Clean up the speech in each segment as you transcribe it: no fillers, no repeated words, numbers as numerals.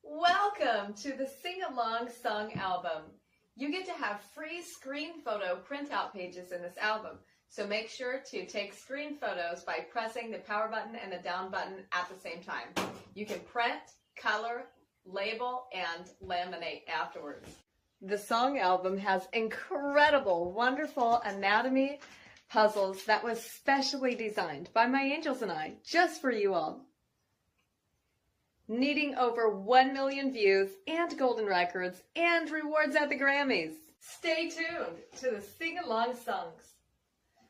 Welcome to the Sing-Along Song Album. You get to have free screen photo printout pages in this album, so make sure to take screen photos by pressing the power button and the down button at the same time. You can print, color, label, and laminate afterwards. The song album has incredible, wonderful anatomy puzzles that was specially designed by my angels and I, just for you all. Needing over 1 million views and golden records and rewards at the Grammys. Stay tuned to the Sing-Along Songs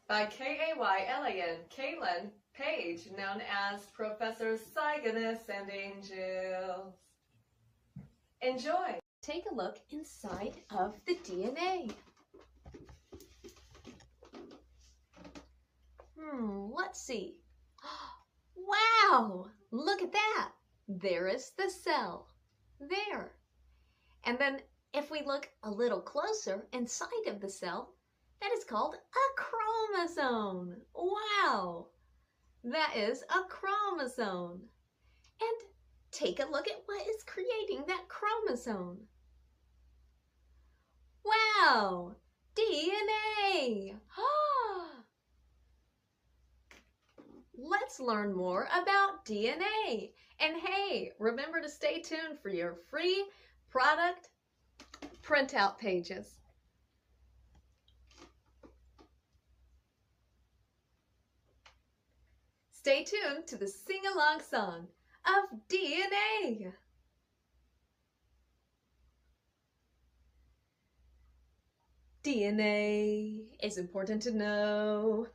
by Kaylan, Kaylan Page, known as Professor Cygnus and Angels. Enjoy! Take a look inside of the DNA. Let's see. Wow! Look at that! There is the cell. There. And then if we look a little closer inside of the cell, that is called a chromosome. Wow! That is a chromosome. And take a look at what is creating that chromosome. Wow! DNA! Let's learn more about DNA. And hey, remember to stay tuned for your free product printout pages. Stay tuned to the sing-along song of DNA. DNA is important to know.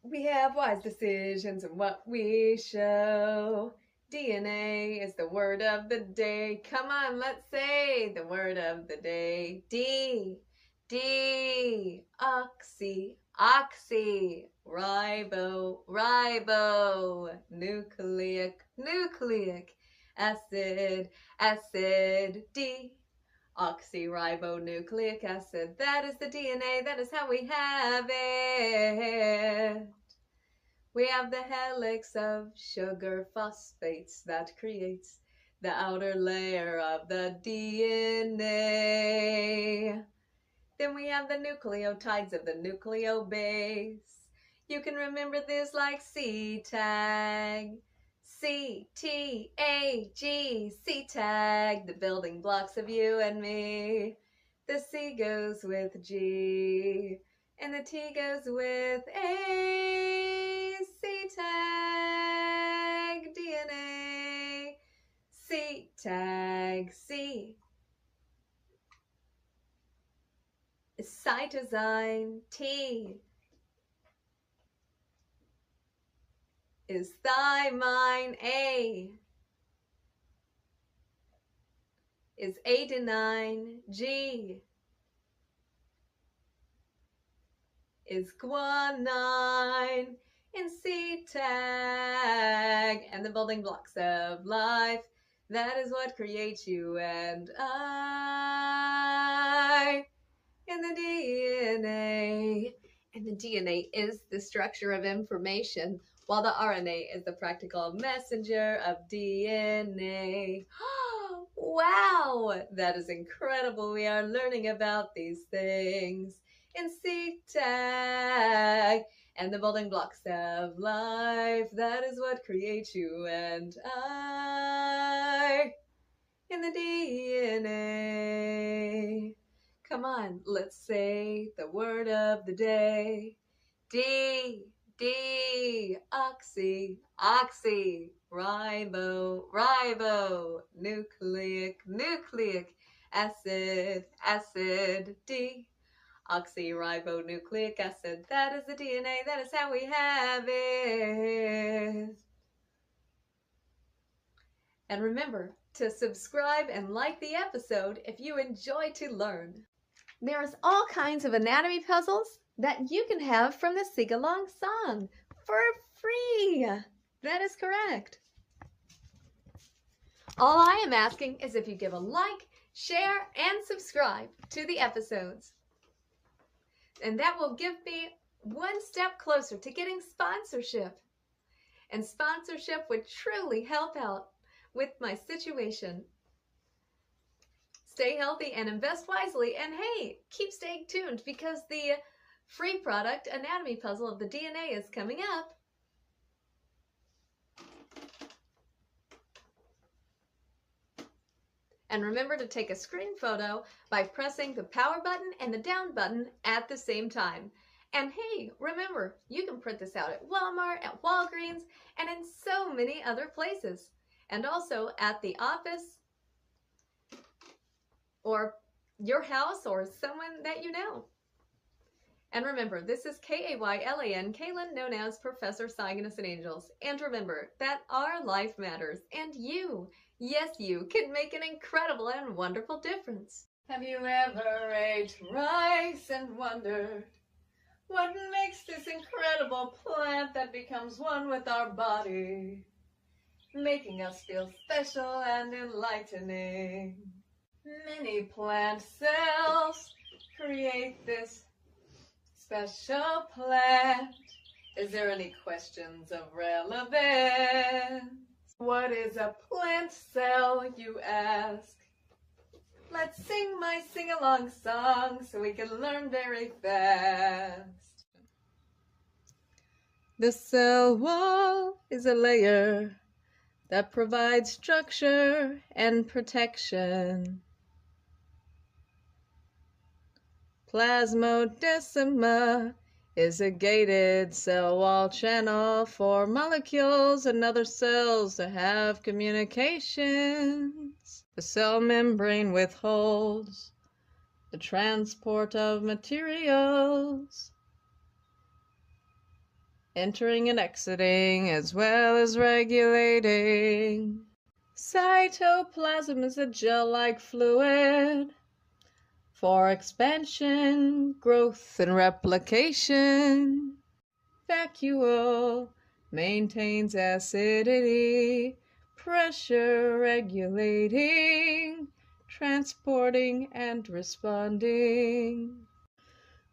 We have wise decisions in what we show. DNA is the word of the day. Come on, let's say the word of the day. Oxy, ribo, nucleic acid, D. Oxyribonucleic acid. That is the DNA. That is how we have it. We have the helix of sugar phosphates that creates the outer layer of the DNA. Then we have the nucleotides of the nucleobase. You can remember this like C-tag. C-T-A-G, C-tag, the building blocks of you and me. The C goes with G, and the T goes with A. C-tag, DNA, C-tag, C. Cytosine, T. Is thymine, A. Is adenine, G. Is guanine, in C-tag. And the building blocks of life, that is what creates you and I. In the DNA. And the DNA is the structure of information, while the RNA is the practical messenger of DNA. Wow, that is incredible. We are learning about these things in C-tag. And the building blocks of life, that is what creates you and I. In the DNA. Come on, let's say the word of the day. Oxy, nucleic acid, D. Oxyribonucleic acid, that is the DNA, that is how we have it. And remember to subscribe and like the episode if you enjoy to learn. There's all kinds of anatomy puzzles that you can have from the Sing-Along Song for free. That is correct. All I am asking is if you give a like, share, and subscribe to the episodes. And that will give me one step closer to getting sponsorship. And sponsorship would truly help out with my situation stay healthy and invest wisely. And hey, keep staying tuned because the free product anatomy puzzle of the DNA is coming up. And remember to take a screen photo by pressing the power button and the down button at the same time. And hey, remember, you can print this out at Walmart, at Walgreens, and in so many other places. And also at the office, or your house, or someone that you know. And remember, this is Kaylan, Kaylan, known as Professor Cygnus and Angels. And remember that our life matters, and you, yes, you, can make an incredible and wonderful difference. Have you ever ate rice and wondered what makes this incredible plant that becomes one with our body, making us feel special and enlightening? Many plant cells create this special plant. Is there any questions of relevance? What is a plant cell, you ask? Let's sing my sing-along song so we can learn very fast. The cell wall is a layer that provides structure and protection. Plasmodesma is a gated cell wall channel for molecules and other cells to have communications. The cell membrane withholds the transport of materials, entering and exiting as well as regulating. Cytoplasm is a gel-like fluid for expansion, growth, and replication. Vacuole maintains acidity, pressure regulating, transporting, and responding.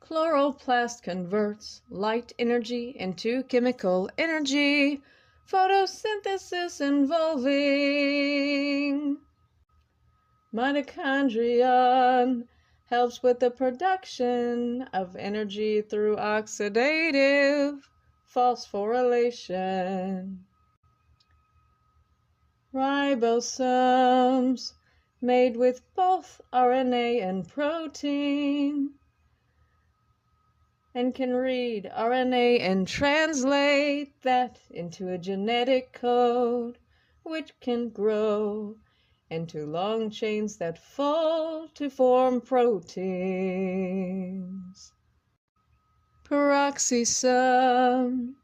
Chloroplast converts light energy into chemical energy, photosynthesis involving. Mitochondrion helps with the production of energy through oxidative phosphorylation. Ribosomes, made with both RNA and protein, and can read RNA and translate that into a genetic code, which can grow into long chains that fold to form proteins. Peroxisome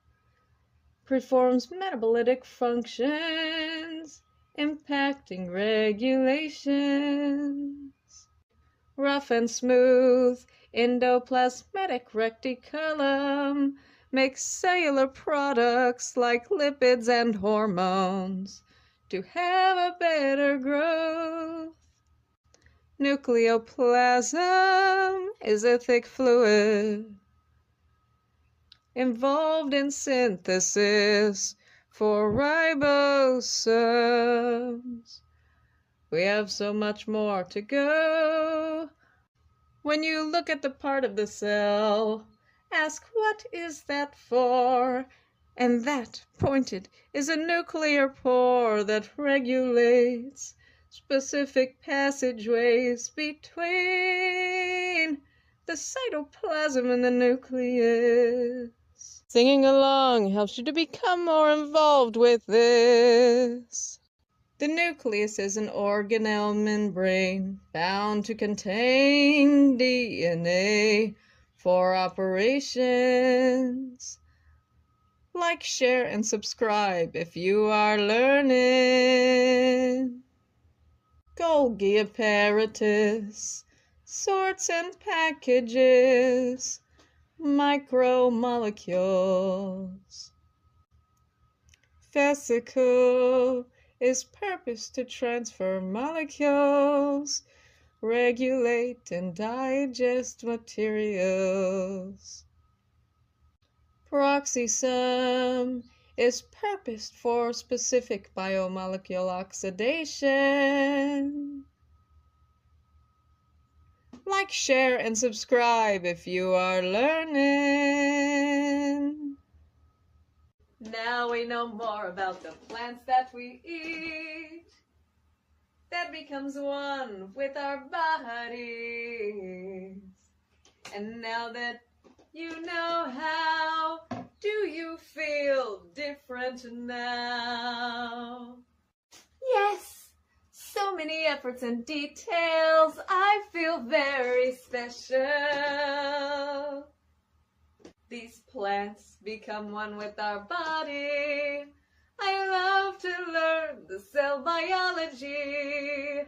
performs metabolitic functions, impacting regulations. Rough and smooth endoplasmatic reticulum makes cellular products like lipids and hormones to have a better growth. Nucleoplasm is a thick fluid involved in synthesis for ribosomes. We have so much more to go. When you look at the part of the cell, ask what is that for? And that, pointed, is a nuclear pore that regulates specific passageways between the cytoplasm and the nucleus. Singing along helps you to become more involved with this. The nucleus is an organelle membrane bound to contain DNA for operations. Like, share, and subscribe if you are learning. Golgi apparatus sorts and packages micromolecules. Vesicle is purposed to transfer molecules, regulate and digest materials. Peroxisome is purposed for specific biomolecule oxidation. Like, share, and subscribe if you are learning. Now we know more about the plants that we eat. That becomes one with our bodies. And now that you know how, do you feel different now? Yes, so many efforts and details. I feel very special. These plants become one with our body. I love to learn the cell biology.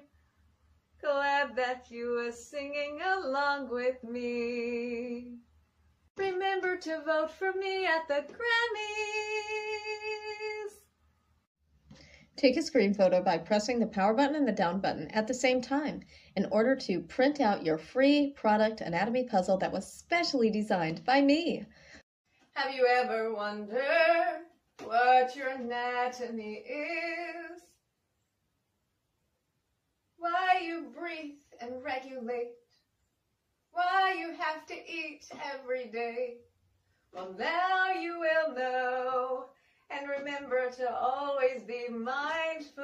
Glad that you were singing along with me. Remember to vote for me at the Grammys. Take a screen photo by pressing the power button and the down button at the same time in order to print out your free product anatomy puzzle that was specially designed by me. Have you ever wondered what your anatomy is? Why you breathe and regulate? Why you have to eat every day? Well, now you will know. And remember to always be mindful.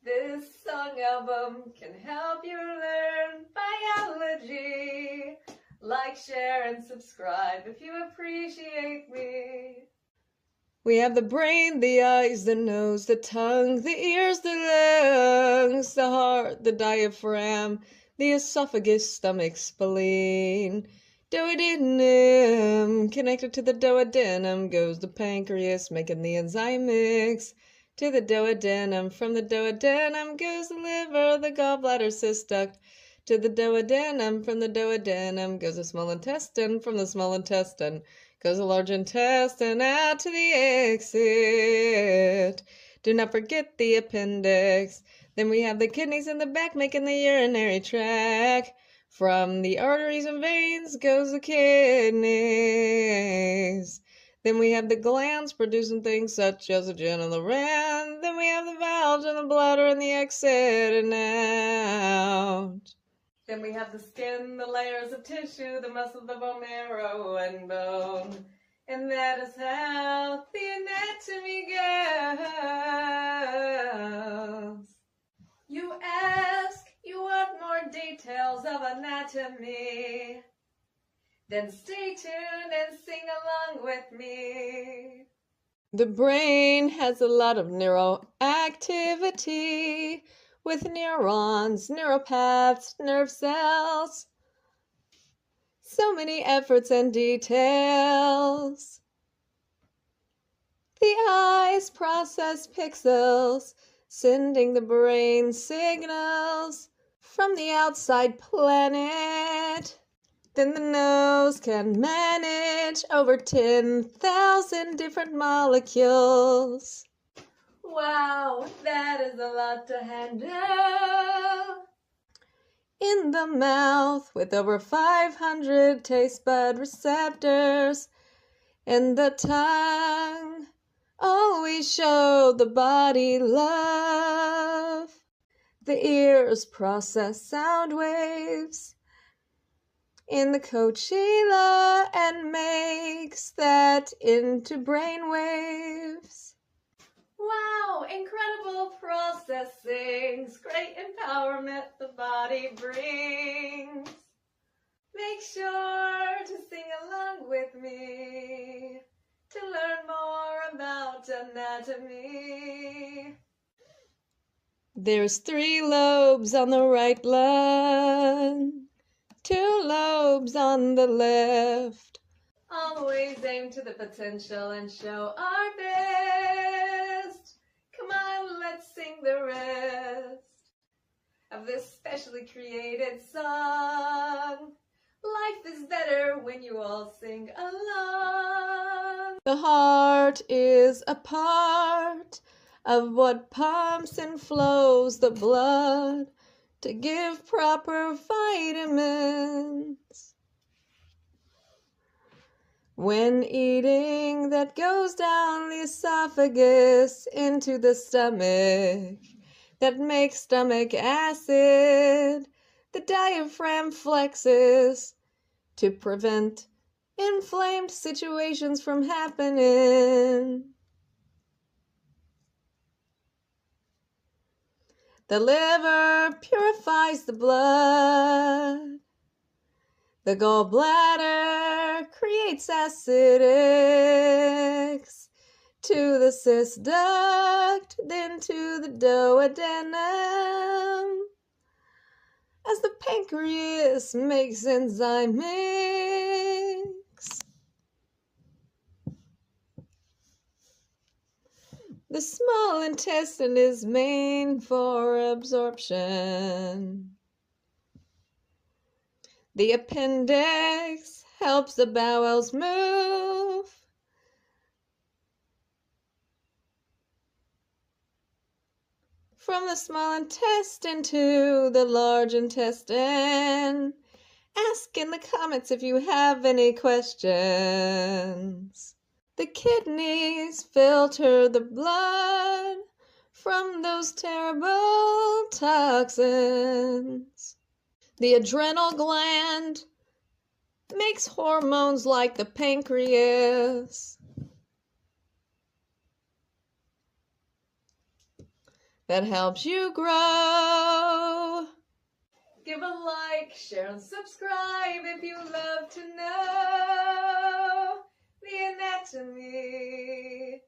This song album can help you learn biology. Like, share, and subscribe if you appreciate me. We have the brain, the eyes, the nose, the tongue, the ears, the lungs, the heart, the diaphragm, the esophagus, stomach, spleen, duodenum. Connected to the duodenum goes the pancreas, making the enzyme mix. To the duodenum, from the duodenum goes the liver, the gallbladder, cyst duct. To the duodenum, from the duodenum goes the small intestine, from the small intestine goes the large intestine, out to the exit. Do not forget the appendix. Then we have the kidneys in the back, making the urinary tract. From the arteries and veins goes the kidneys. Then we have the glands producing things such as the genital gland. Then we have the valves and the bladder and the exit and out. Then we have the skin, the layers of tissue, the muscle, the bone marrow, and bone. And that is how the anatomy goes. You ask, you want more details of anatomy. Then stay tuned and sing along with me. The brain has a lot of neuroactivity with neurons, neuropaths, nerve cells. So many efforts and details. The eyes process pixels, sending the brain signals from the outside planet. Then the nose can manage over 10,000 different molecules. Wow, that is a lot to handle. In the mouth with over 500 taste bud receptors. And the tongue always show the body love. The ears process sound waves in the cochlear and makes that into brain waves. Wow, incredible processing, great empowerment the body brings. Make sure to sing along with me to learn more about anatomy. There's 3 lobes on the right lung, 2 lobes on the left. Always aim to the potential and show our best. Come on, let's sing the rest of this specially created song. Life is better when you all sing along. The heart is a part of what pumps and flows the blood to give proper vitamins. When eating, that goes down the esophagus into the stomach. that make stomach acid. The diaphragm flexes to prevent inflamed situations from happening. The liver purifies the blood. The gallbladder creates acidics to the cyst duct, then to the duodenum, as the pancreas makes enzyme mix. The small intestine is main for absorption. The appendix helps the bowels move. From the small intestine to the large intestine. Ask in the comments if you have any questions. The kidneys filter the blood from those terrible toxins. The adrenal gland makes hormones like the pancreas that helps you grow. Give a like, share, and subscribe if you love to know the anatomy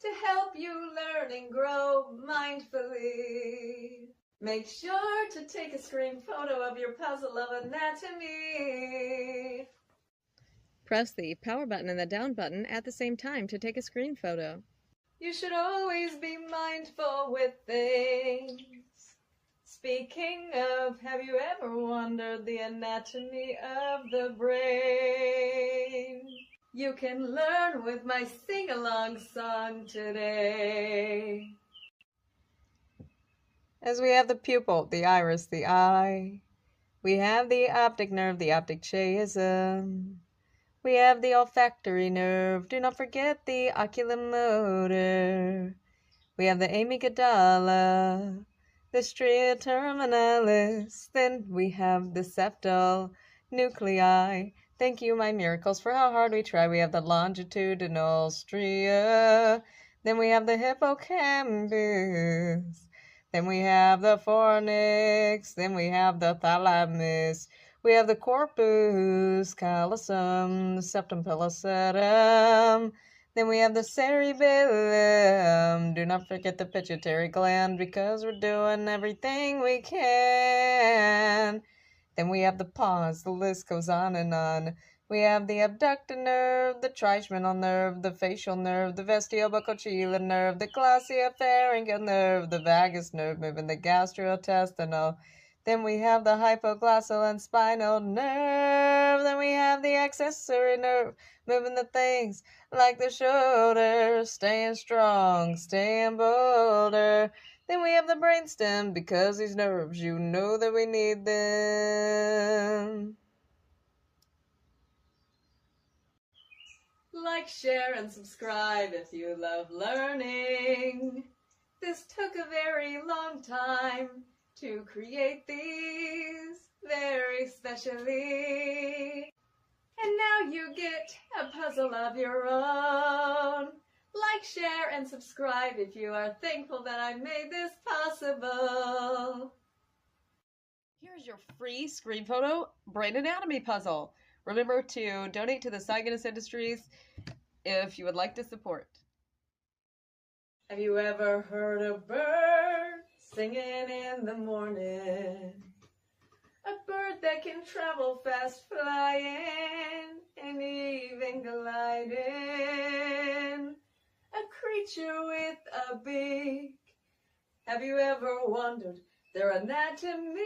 to help you learn and grow mindfully. Make sure to take a screen photo of your puzzle of anatomy. Press the power button and the down button at the same time to take a screen photo. You should always be mindful with things. Speaking of, have you ever wondered the anatomy of the brain? You can learn with my sing-along song today. As we have the pupil, the iris, the eye. We have the optic nerve, the optic chiasm. We have the olfactory nerve. Do not forget the oculomotor. We have the amygdala, the stria terminalis. Then we have the septal nuclei. Thank you, my miracles, for how hard we try. We have the longitudinal stria. Then we have the hippocampus. Then we have the fornix. Then we have the thalamus. We have the corpus callosum, the septum pellucidum. Then we have the cerebellum. Do not forget the pituitary gland because we're doing everything we can. Then we have the pons. The list goes on and on. We have the abductor nerve, the trigeminal nerve, the facial nerve, the vestibulocochlear nerve, the glossopharyngeal nerve, the vagus nerve moving the gastrointestinal. Then we have the hypoglossal and spinal nerve. Then we have the accessory nerve moving the things like the shoulder, staying strong, staying bolder. Then we have the brainstem because these nerves, you know that we need them. Like, share, and subscribe if you love learning. This took a very long time to create these very specially. And now you get a puzzle of your own. Like, share, and subscribe if you are thankful that I made this possible. Here's your free screen photo brain anatomy puzzle. Remember to donate to the Cygnus Industries if you would like to support. Have you ever heard a bird singing in the morning? A bird that can travel fast flying and even gliding. A creature with a beak. Have you ever wondered their anatomy?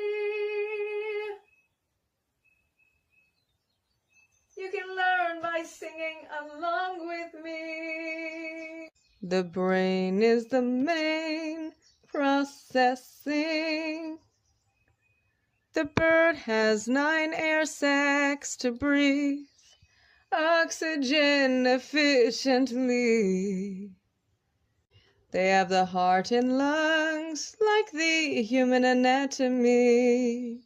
You can learn by singing along with me. The brain is the main processing. The bird has 9 air sacs to breathe oxygen efficiently. They have the heart and lungs like the human anatomy,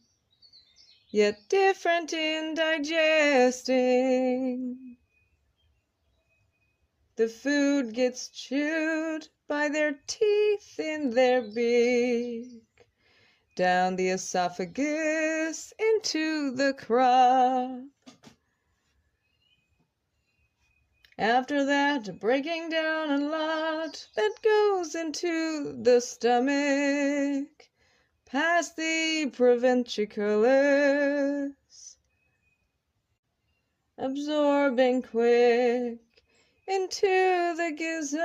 yet different in digesting. The food gets chewed by their teeth in their beak, down the esophagus into the crop. After that, breaking down a lot that goes into the stomach, past the proventriculus, absorbing quick into the gizzard,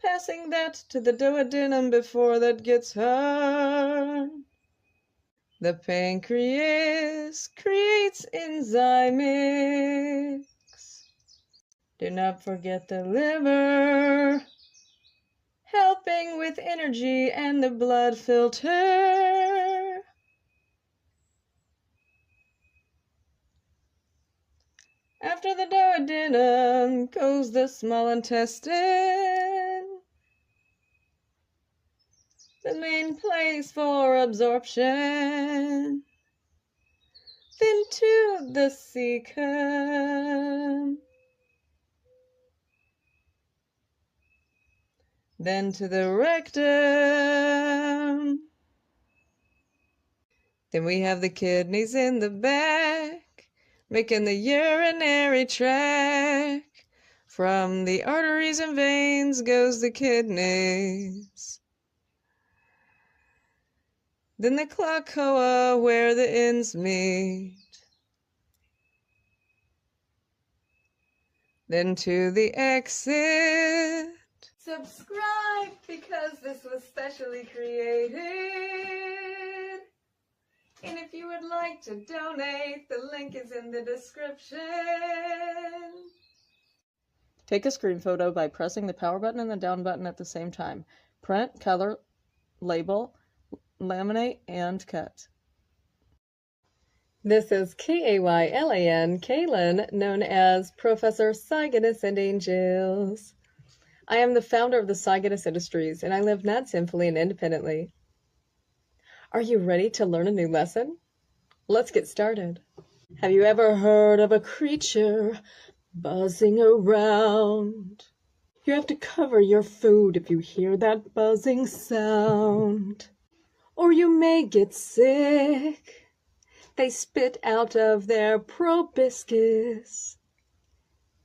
passing that to the duodenum before that gets hard. The pancreas creates enzyme mix. Do not forget the liver, helping with energy and the blood filter. After the duodenum goes the small intestine, the main place for absorption. Then to the cecum, then to the rectum. Then we have the kidneys in the back, making the urinary tract. From the arteries and veins goes the kidneys. Then the cloaca where the ends meet. Then to the exit. Subscribe because this was specially created. And if you would like to donate, the link is in the description. Take a screen photo by pressing the power button and the down button at the same time. Print, color, label, laminate, and cut. This is Kaylan, Kaylan, known as Professor Cygnus and Angels. I am the founder of the Cygnus Industries, and I live not sinfully and independently. Are you ready to learn a new lesson? Let's get started. Have you ever heard of a creature buzzing around? You have to cover your food if you hear that buzzing sound, or you may get sick. They spit out of their proboscis.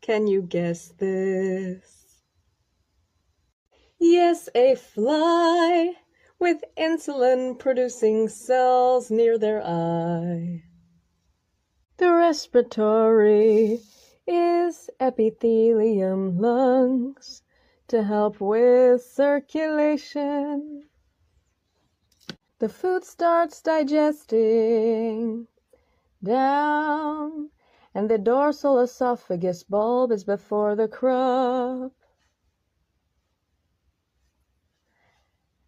Can you guess this? Yes, a fly with insulin-producing cells near their eye. The respiratory is epithelium lungs to help with circulation. The food starts digesting down, and the dorsal esophagus bulb is before the crop.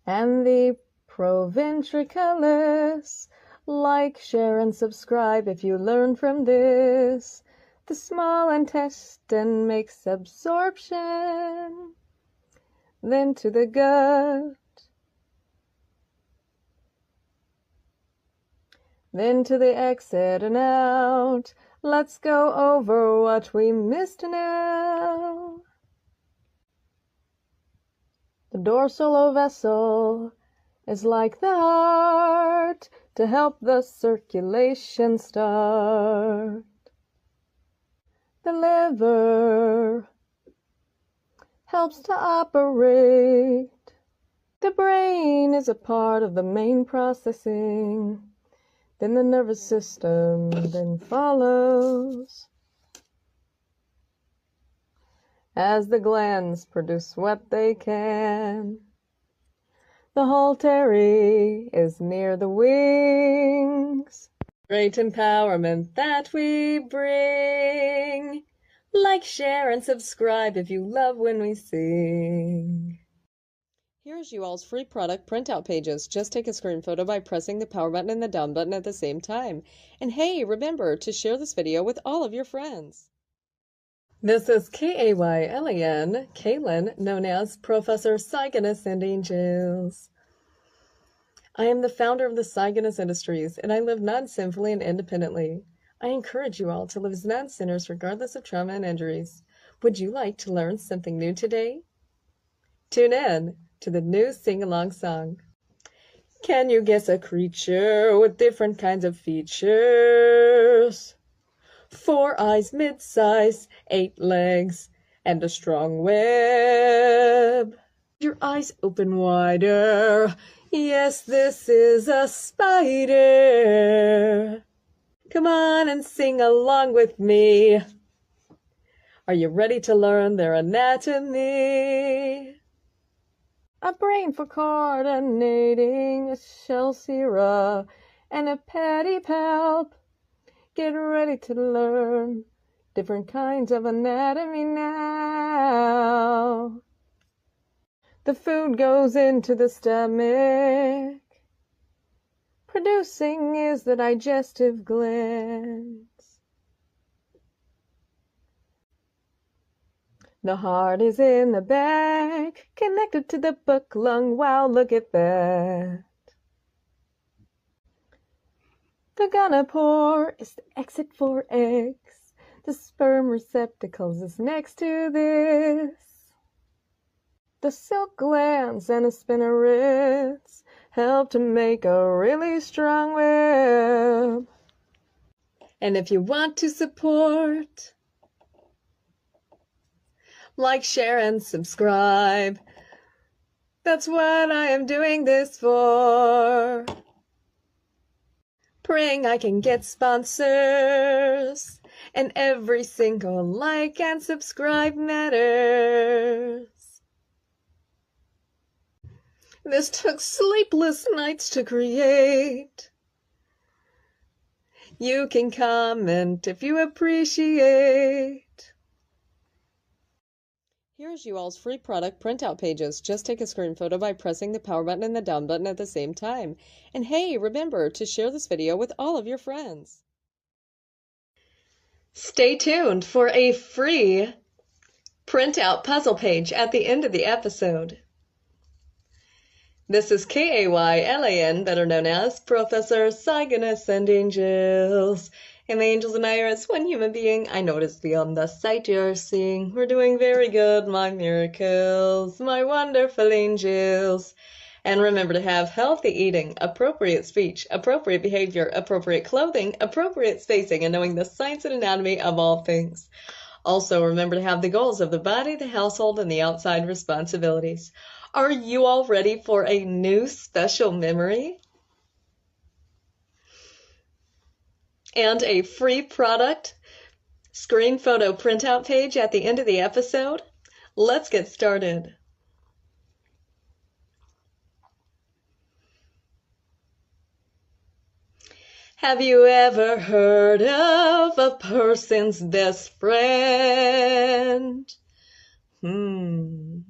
And the proventriculus. Like, share, and subscribe if you learn from this. The small intestine makes absorption. Then to the gut. Then to the exit and out. Let's go over what we missed now. The dorsal vessel is like the heart to help the circulation start. The liver helps to operate. The brain is a part of the main processing. Then the nervous system then follows, as the glands produce what they can. The haltery is near the wings. Great empowerment that we bring. Like, share, and subscribe if you love when we sing. Here's you all's free product printout pages. Just take a screen photo by pressing the power button and the down button at the same time. And hey, remember to share this video with all of your friends. This is Kaylan, Kaylan, known as Professor Cygnus and Angels. I am the founder of the Cygnus Industries, and I live non-sinfully and independently. I encourage you all to live as non-sinners regardless of trauma and injuries. Would you like to learn something new today? Tune in to the new sing-along song. Can you guess a creature with different kinds of features? 4 eyes, mid-size, 8 legs, and a strong web. Your eyes open wider. Yes, this is a spider. Come on and sing along with me. Are you ready to learn their anatomy? A brain for coordinating, a shell sera, and a pedipalp. Get ready to learn different kinds of anatomy now. The food goes into the stomach. Producing is the digestive glands. The heart is in the back, connected to the book lung. Wow, look at that. The gonopore is the exit for eggs. The sperm receptacles is next to this. The silk glands and the spinnerets help to make a really strong web. And if you want to support, like, share, and subscribe. That's what I am doing this for. Praying I can get sponsors, and every single like and subscribe matters. This took sleepless nights to create. You can comment if you appreciate. Here's you all's free product printout pages. Just take a screen photo by pressing the power button and the down button at the same time. And hey, remember to share this video with all of your friends. Stay tuned for a free printout puzzle page at the end of the episode. This is Kaylan, better known as Professor Cygnus and Angels. And the angels and I are as one human being. I notice beyond the sight you're seeing. We're doing very good, my miracles, my wonderful angels. And remember to have healthy eating, appropriate speech, appropriate behavior, appropriate clothing, appropriate spacing, and knowing the science and anatomy of all things. Also, remember to have the goals of the body, the household, and the outside responsibilities. Are you all ready for a new special memory? And a free product screen photo printout page at the end of the episode? Let's get started. Have you ever heard of a person's best friend? Do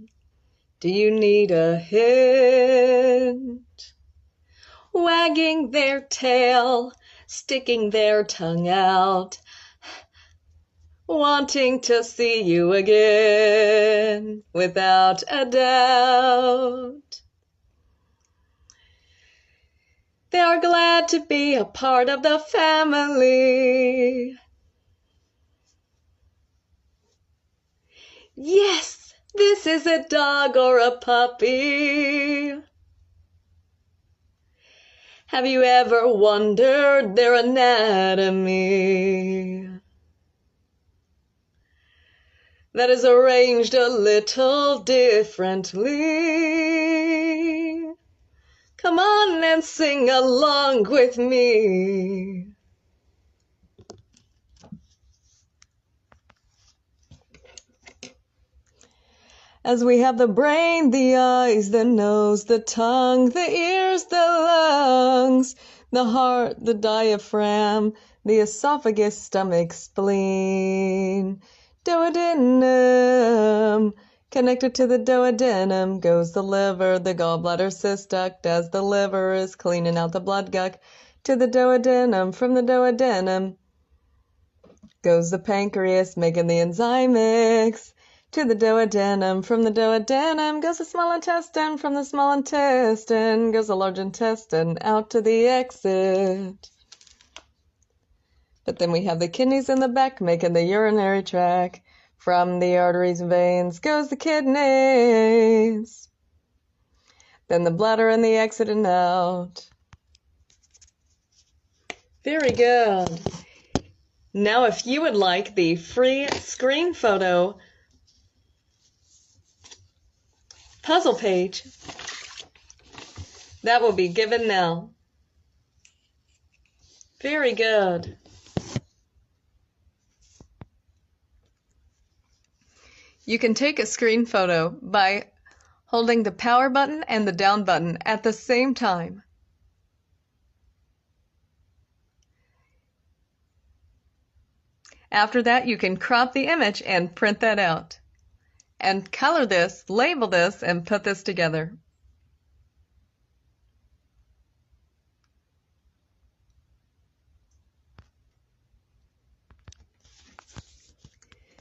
you need a hint? Wagging their tail, sticking their tongue out, wanting to see you again, without a doubt. They are glad to be a part of the family. Yes, this is a dog or a puppy. Have you ever wondered their anatomy? That is arranged a little differently. Come on and sing along with me. As we have the brain, the eyes, the nose, the tongue, the ears, the lungs, the heart, the diaphragm, the esophagus, stomach, spleen, duodenum. Connected to the duodenum goes the liver, the gallbladder cyst duct, as the liver is cleaning out the blood guck to the duodenum. From the duodenum goes the pancreas, making the enzyme mix. To the duodenum, from the duodenum goes the small intestine, from the small intestine goes the large intestine, out to the exit. But then we have the kidneys in the back, making the urinary tract. From the arteries and veins goes the kidneys. Then the bladder and the exit and out. Very good. Now if you would like the free screen photo puzzle page, that will be given now. Very good. You can take a screen photo by holding the power button and the down button at the same time. After that, you can crop the image and print that out. And color this, label this, and put this together.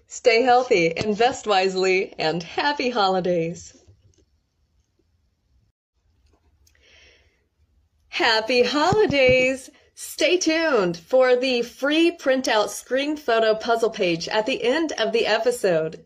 Stay healthy, invest wisely, and happy holidays. Happy holidays! Stay tuned for the free printout screen photo puzzle page at the end of the episode.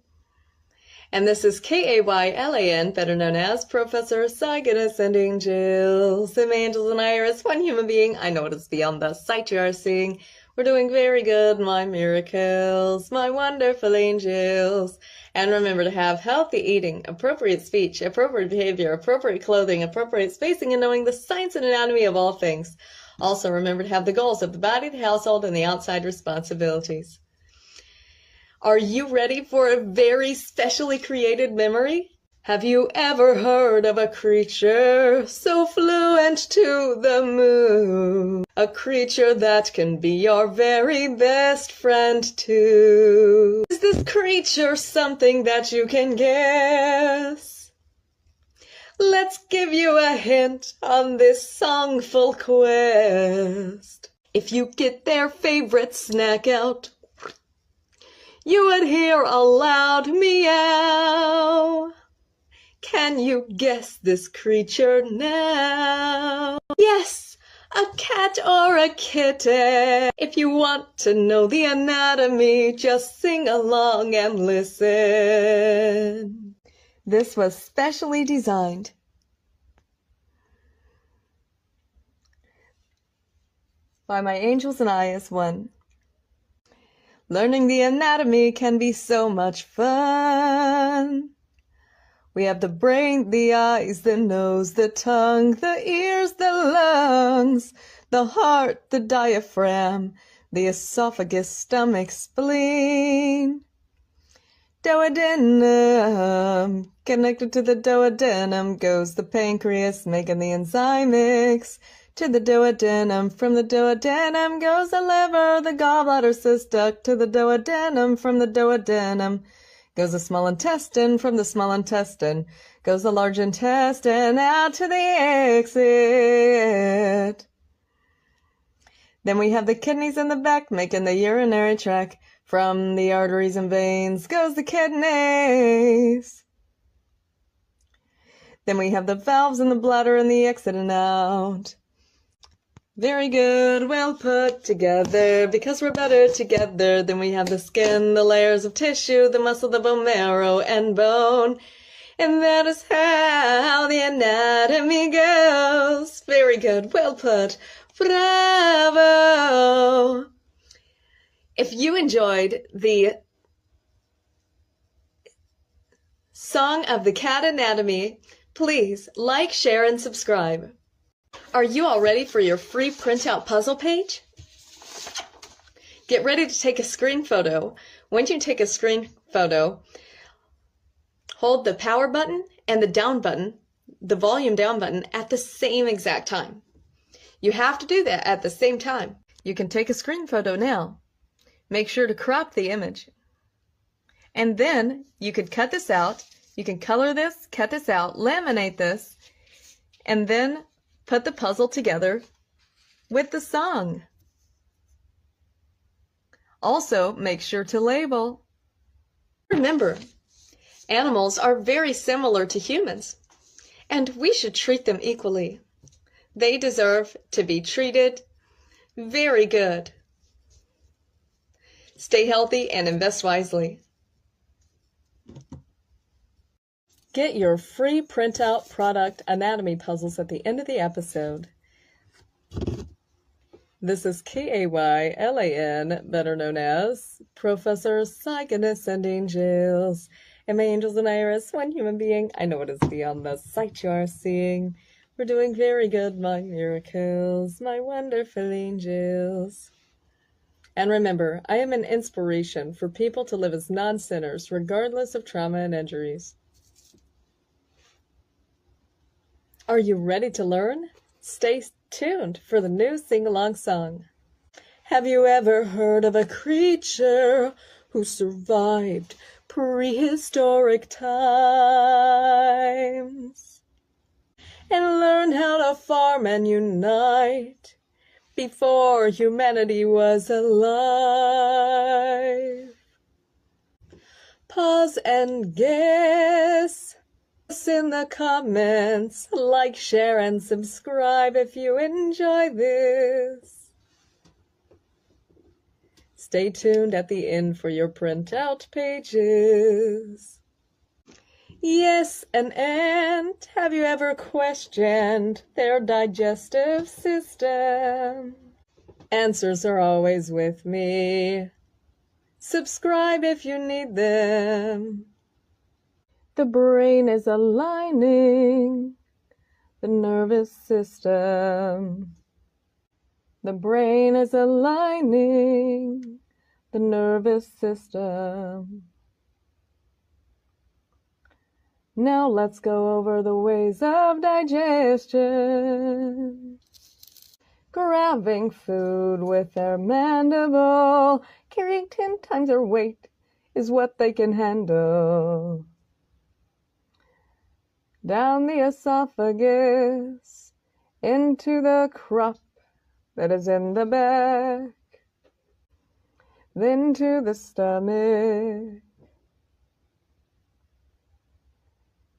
And this is Kaylan, better known as Professor Cygnus, sending Jill. Some angels and I are as one human being. I know it is beyond the sight you are seeing. We're doing very good, my miracles, my wonderful angels. And remember to have healthy eating, appropriate speech, appropriate behavior, appropriate clothing, appropriate spacing, and knowing the science and anatomy of all things. Also remember to have the goals of the body, the household, and the outside responsibilities. Are you ready for a very specially created memory? Have you ever heard of a creature so fluent to the moon? A creature that can be your very best friend too. Is this creature something that you can guess? Let's give you a hint on this songful quest. If you get their favorite snack out, you would hear a loud meow. Can you guess this creature now? Yes, a cat or a kitten. If you want to know the anatomy, just sing along and listen. This was specially designed by my angels and I as one. Learning the anatomy can be so much fun. We have the brain, the eyes, the nose, the tongue, the ears, the lungs, the heart, the diaphragm, the esophagus, stomach, spleen. Duodenum. Connected to the duodenum goes the pancreas, making the enzyme mix. To the duodenum, from the duodenum goes the liver, the gallbladder cyst duct. To the duodenum, from the duodenum goes the small intestine, from the small intestine goes the large intestine, out to the exit. Then we have the kidneys in the back, making the urinary tract. From the arteries and veins goes the kidneys. Then we have the valves in the bladder and the exit and out. Very good, well put together, because we're better together. Then we have the skin, the layers of tissue, the muscle, the bone marrow, and bone. And that is how the anatomy goes. Very good, well put. Bravo! If you enjoyed the Song of the Cat Anatomy, please like, share, and subscribe. Are you all ready for your free printout puzzle page? Get ready to take a screen photo. Once you take a screen photo, hold the power button and the down button, the volume down button, at the same exact time. You have to do that at the same time. You can take a screen photo now. Make sure to crop the image. And then you could cut this out. You can color this, cut this out, laminate this, and then put the puzzle together with the song. Also, make sure to label. Remember, animals are very similar to humans, and we should treat them equally. They deserve to be treated very good. Stay healthy and invest wisely. Get your free printout product anatomy puzzles at the end of the episode. This is Kaylan, better known as Professor Cygnus and Angels. And my angels and Iris, one human being. I know it is beyond the sight you are seeing. We're doing very good, my miracles, my wonderful angels. And remember, I am an inspiration for people to live as non-sinners, regardless of trauma and injuries. Are you ready to learn? Stay tuned for the new sing-along song. Have you ever heard of a creature who survived prehistoric times and learned how to farm and unite before humanity was alive? Pause and guess. In the comments, like, share, and subscribe if you enjoy this. Stay tuned at the end for your printout pages. Yes, an ant. Have you ever questioned their digestive system? Answers are always with me. Subscribe if you need them. The brain is aligning the nervous system. The brain is aligning the nervous system. Now let's go over the ways of digestion. Grabbing food with their mandible, carrying 10 times their weight is what they can handle. Down the esophagus, into the crop that is in the back, then to the stomach,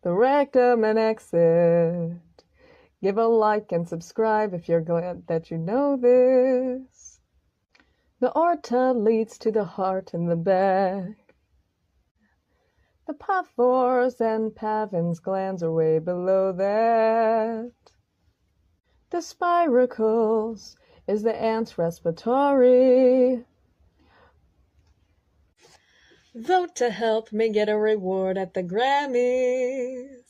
the rectum and exit. Give a like and subscribe if you're glad that you know this. The aorta leads to the heart in the back. The Paphos and Pavins glands are way below that. The spiracles is the ant's respiratory. Vote to help me get a reward at the Grammys.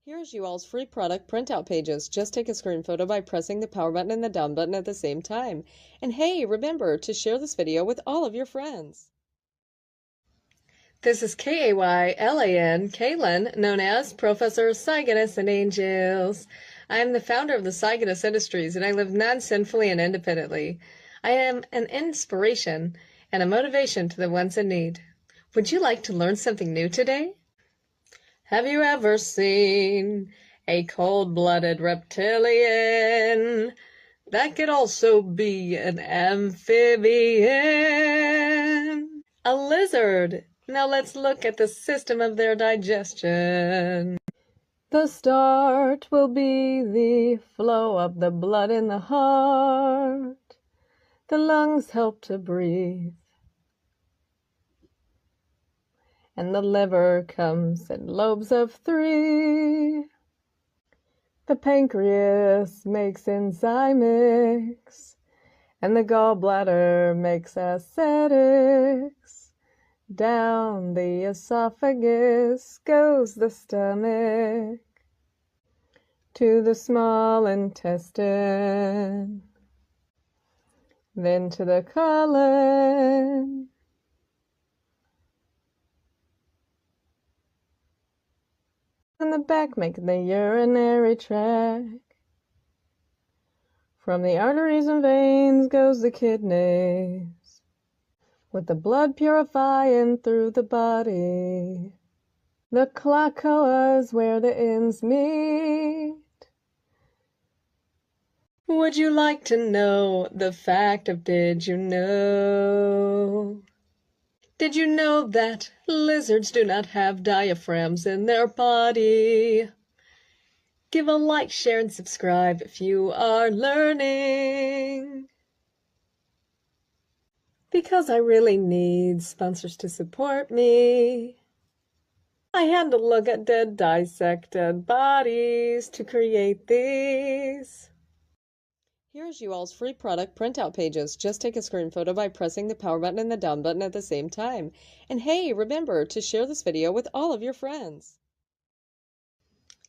Here's you all's free product printout pages. Just take a screen photo by pressing the power button and the down button at the same time. And hey, remember to share this video with all of your friends. This is Kaylan, known as Professor Cygnus and Angels. I am the founder of the Cygnus Industries, and I live non-sinfully and independently. I am an inspiration and a motivation to the ones in need. Would you like to learn something new today? Have you ever seen a cold-blooded reptilian? That could also be an amphibian. A lizard. Now let's look at the system of their digestion. The start will be the flow of the blood in the heart. The lungs help to breathe. And the liver comes in lobes of 3. The pancreas makes enzymics, and the gallbladder makes acetics. Down the esophagus goes the stomach to the small intestine, then to the colon. And the back make the urinary tract. From the arteries and veins goes the kidneys, with the blood purifying through the body. The cloaca is where the ends meet. Would you like to know the fact of did you know? Did you know that lizards do not have diaphragms in their body? Give a like, share, and subscribe if you are learning. Because I really need sponsors to support me. I had to look at dead, dissected bodies to create these. Here's you all's free product printout pages. Just take a screen photo by pressing the power button and the down button at the same time. And hey, remember to share this video with all of your friends.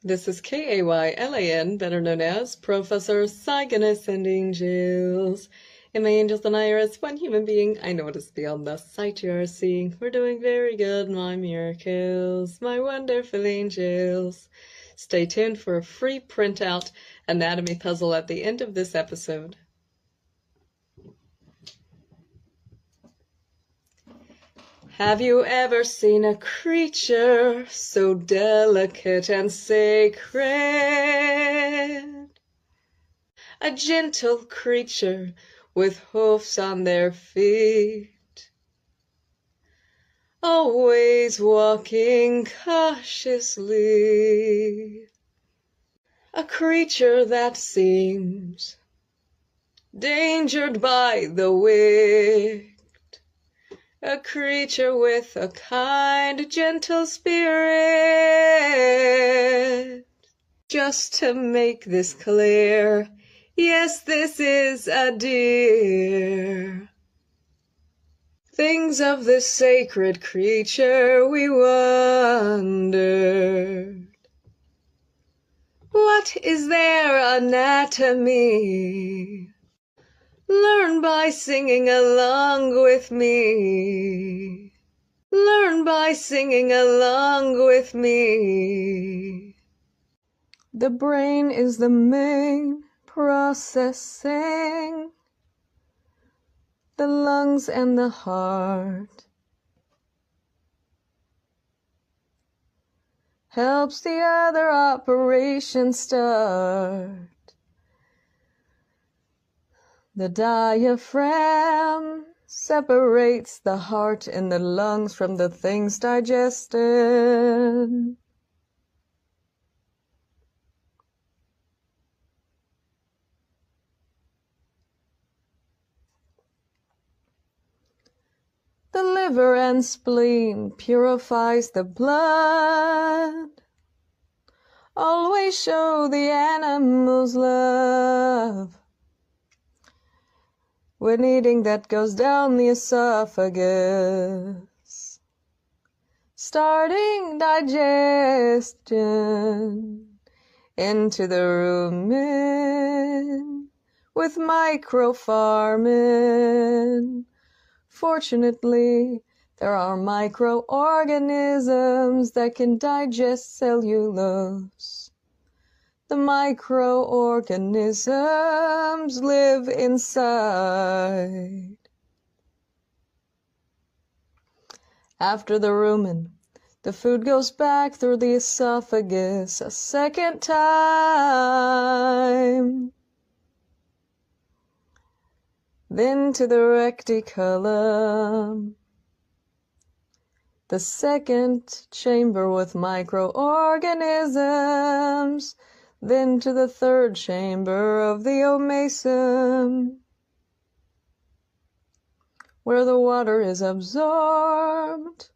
This is Kaylan, better known as Professor Cygnus and Angels. And my angels and I are as one human being. I notice beyond the sight you are seeing. We're doing very good, my miracles, my wonderful angels. Stay tuned for a free printout anatomy puzzle at the end of this episode. Have you ever seen a creature so delicate and sacred? A gentle creature with hoofs on their feet, always walking cautiously. A creature that seems endangered by the wicked. A creature with a kind, gentle spirit. Just to make this clear, yes, this is a deer. Things of this sacred creature we wondered. What is their anatomy? Learn by singing along with me. Learn by singing along with me. The brain is the main processing. The lungs and the heart. Helps the other operation start. The diaphragm separates the heart and the lungs from the things digested. The liver and spleen purifies the blood. Always show the animals love. When eating, that goes down the esophagus, starting digestion into the rumen with microfarmin. Fortunately, there are microorganisms that can digest cellulose. The microorganisms live inside. After the rumen, the food goes back through the esophagus a second time. Then to the reticulum, the second chamber with microorganisms. Then to the third chamber of the omasum, where the water is absorbed.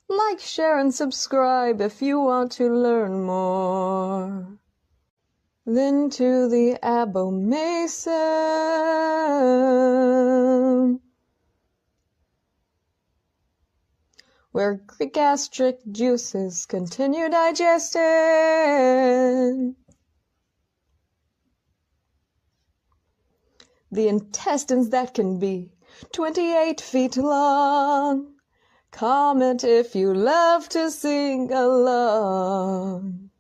Like, share, and subscribe if you want to learn more. Then to the abomasum, where gastric juices continue digesting. The intestines that can be 28 feet long. Comment if you love to sing along.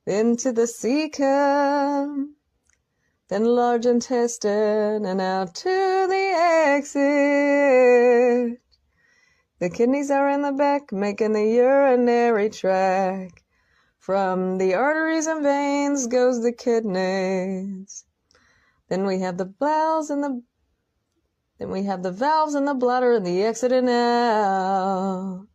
Then to the cecum, then large intestine, and out to the exit. The kidneys are in the back, making the urinary tract. From the arteries and veins goes the kidneys. Then we have the valves and the bladder and the exit and out.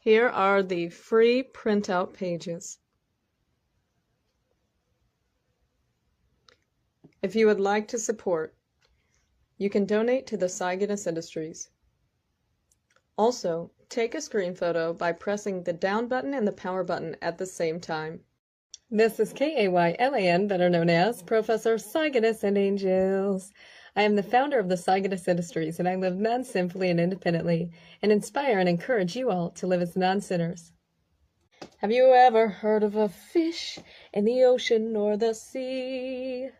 Here are the free printout pages. If you would like to support, you can donate to the Cygnus Industries. Also, take a screen photo by pressing the down button and the power button at the same time. This is Kaylan, better known as Professor Cygnus and Angels. I am the founder of the Cygnus Industries, and I live non-sinfully and independently, and inspire and encourage you all to live as non-sinners. Have you ever heard of a fish in the ocean or the sea?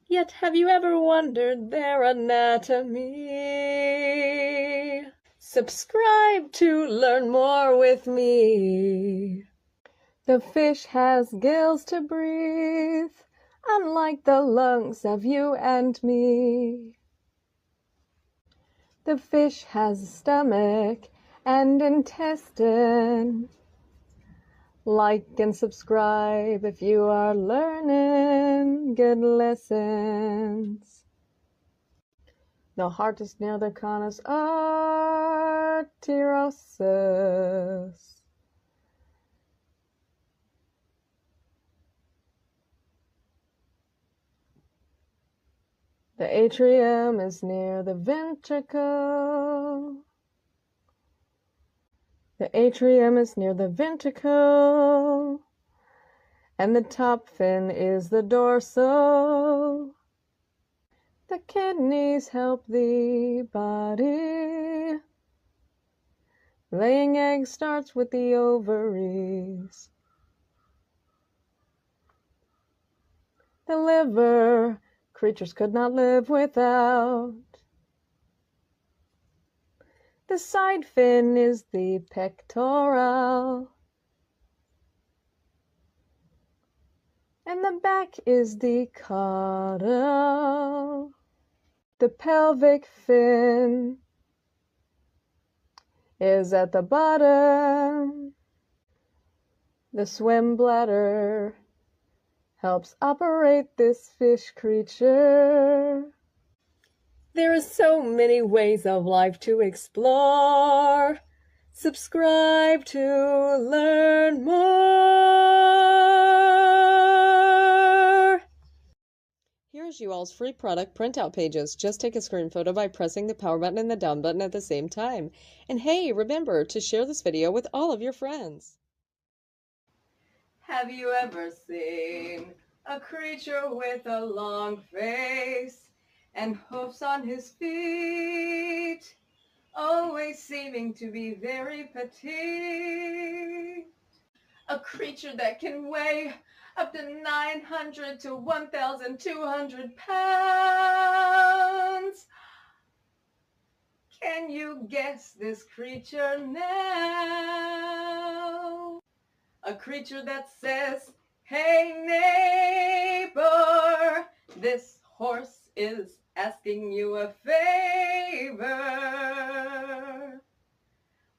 Yet have you ever wondered their anatomy? Subscribe to learn more with me. The fish has gills to breathe, unlike the lungs of you and me. The fish has a stomach and intestine. Like and subscribe if you are learning good lessons. The heart is near the conus arteriosus. The atrium is near the ventricle. The atrium is near the ventricle, and the top fin is the dorsal. The kidneys help the body. Laying eggs starts with the ovaries. The liver, creatures could not live without. The side fin is the pectoral, and the back is the caudal. The pelvic fin is at the bottom. The swim bladder helps operate this fish creature. There are so many ways of life to explore. Subscribe to learn more. Here's you all's free product printout pages. Just take a screen photo by pressing the power button and the down button at the same time. And hey, remember to share this video with all of your friends. Have you ever seen a creature with a long face and hoofs on his feet, always seeming to be very petite? A creature that can weigh up to 900 to 1,200 pounds. Can you guess this creature now? A creature that says, "Hey neighbor, this horse is asking you a favor.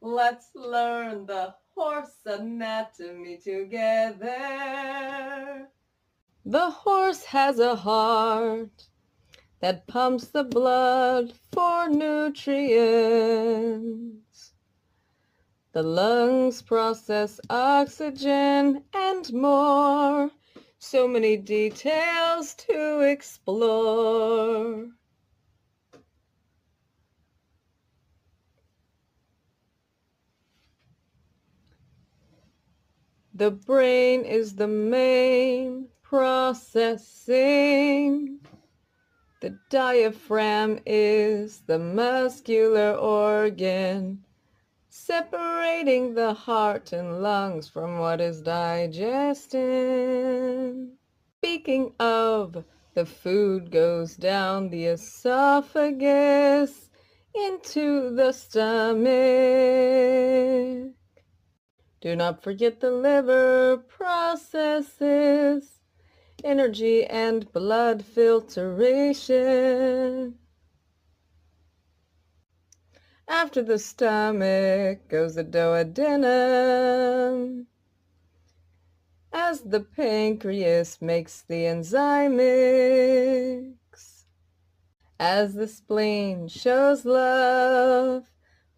Let's learn the horse anatomy together." The horse has a heart that pumps the blood for nutrients. The lungs process oxygen and more. So many details to explore. The brain is the main processing. The diaphragm is the muscular organ, separating the heart and lungs from what is digesting. Speaking of, the food goes down the esophagus into the stomach. Do not forget the liver processes energy and blood filtration. After the stomach goes the duodenum. as the pancreas makes the enzyme mix, as the spleen shows love,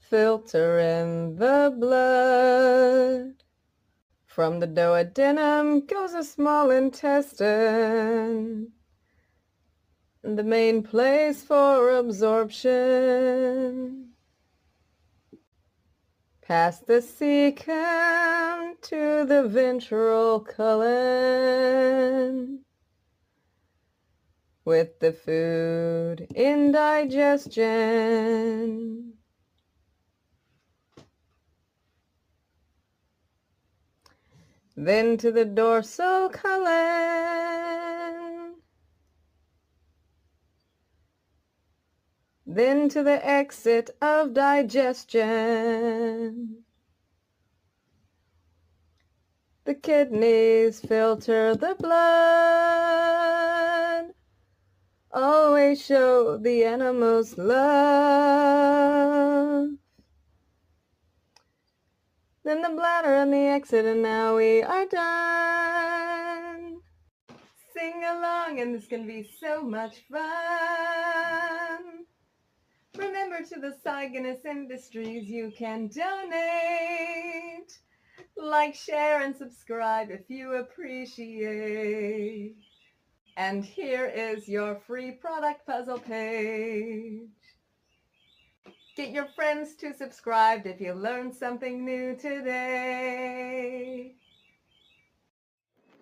filter in the blood. From the duodenum goes a small intestine, the main place for absorption. Past the cecum to the ventral colon, with the food indigestion. Then to the dorsal colon, then to the exit of digestion. The kidneys filter the blood, always show the animals love. Then the bladder and the exit, and now we are done. Sing along, and it's gonna be so much fun. Remember, to the Cygnus Industries you can donate. Like, share, and subscribe if you appreciate. And here is your free product puzzle page. Get your friends to subscribe if you learned something new today.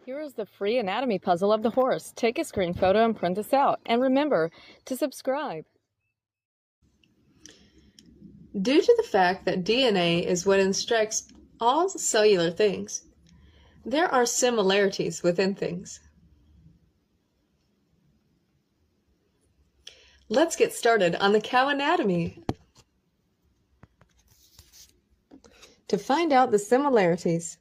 Here is the free anatomy puzzle of the horse. Take a screen photo and print this out. And remember to subscribe. Due to the fact that DNA is what instructs all cellular things, there are similarities within things. Let's get started on the cow anatomy. To find out the similarities,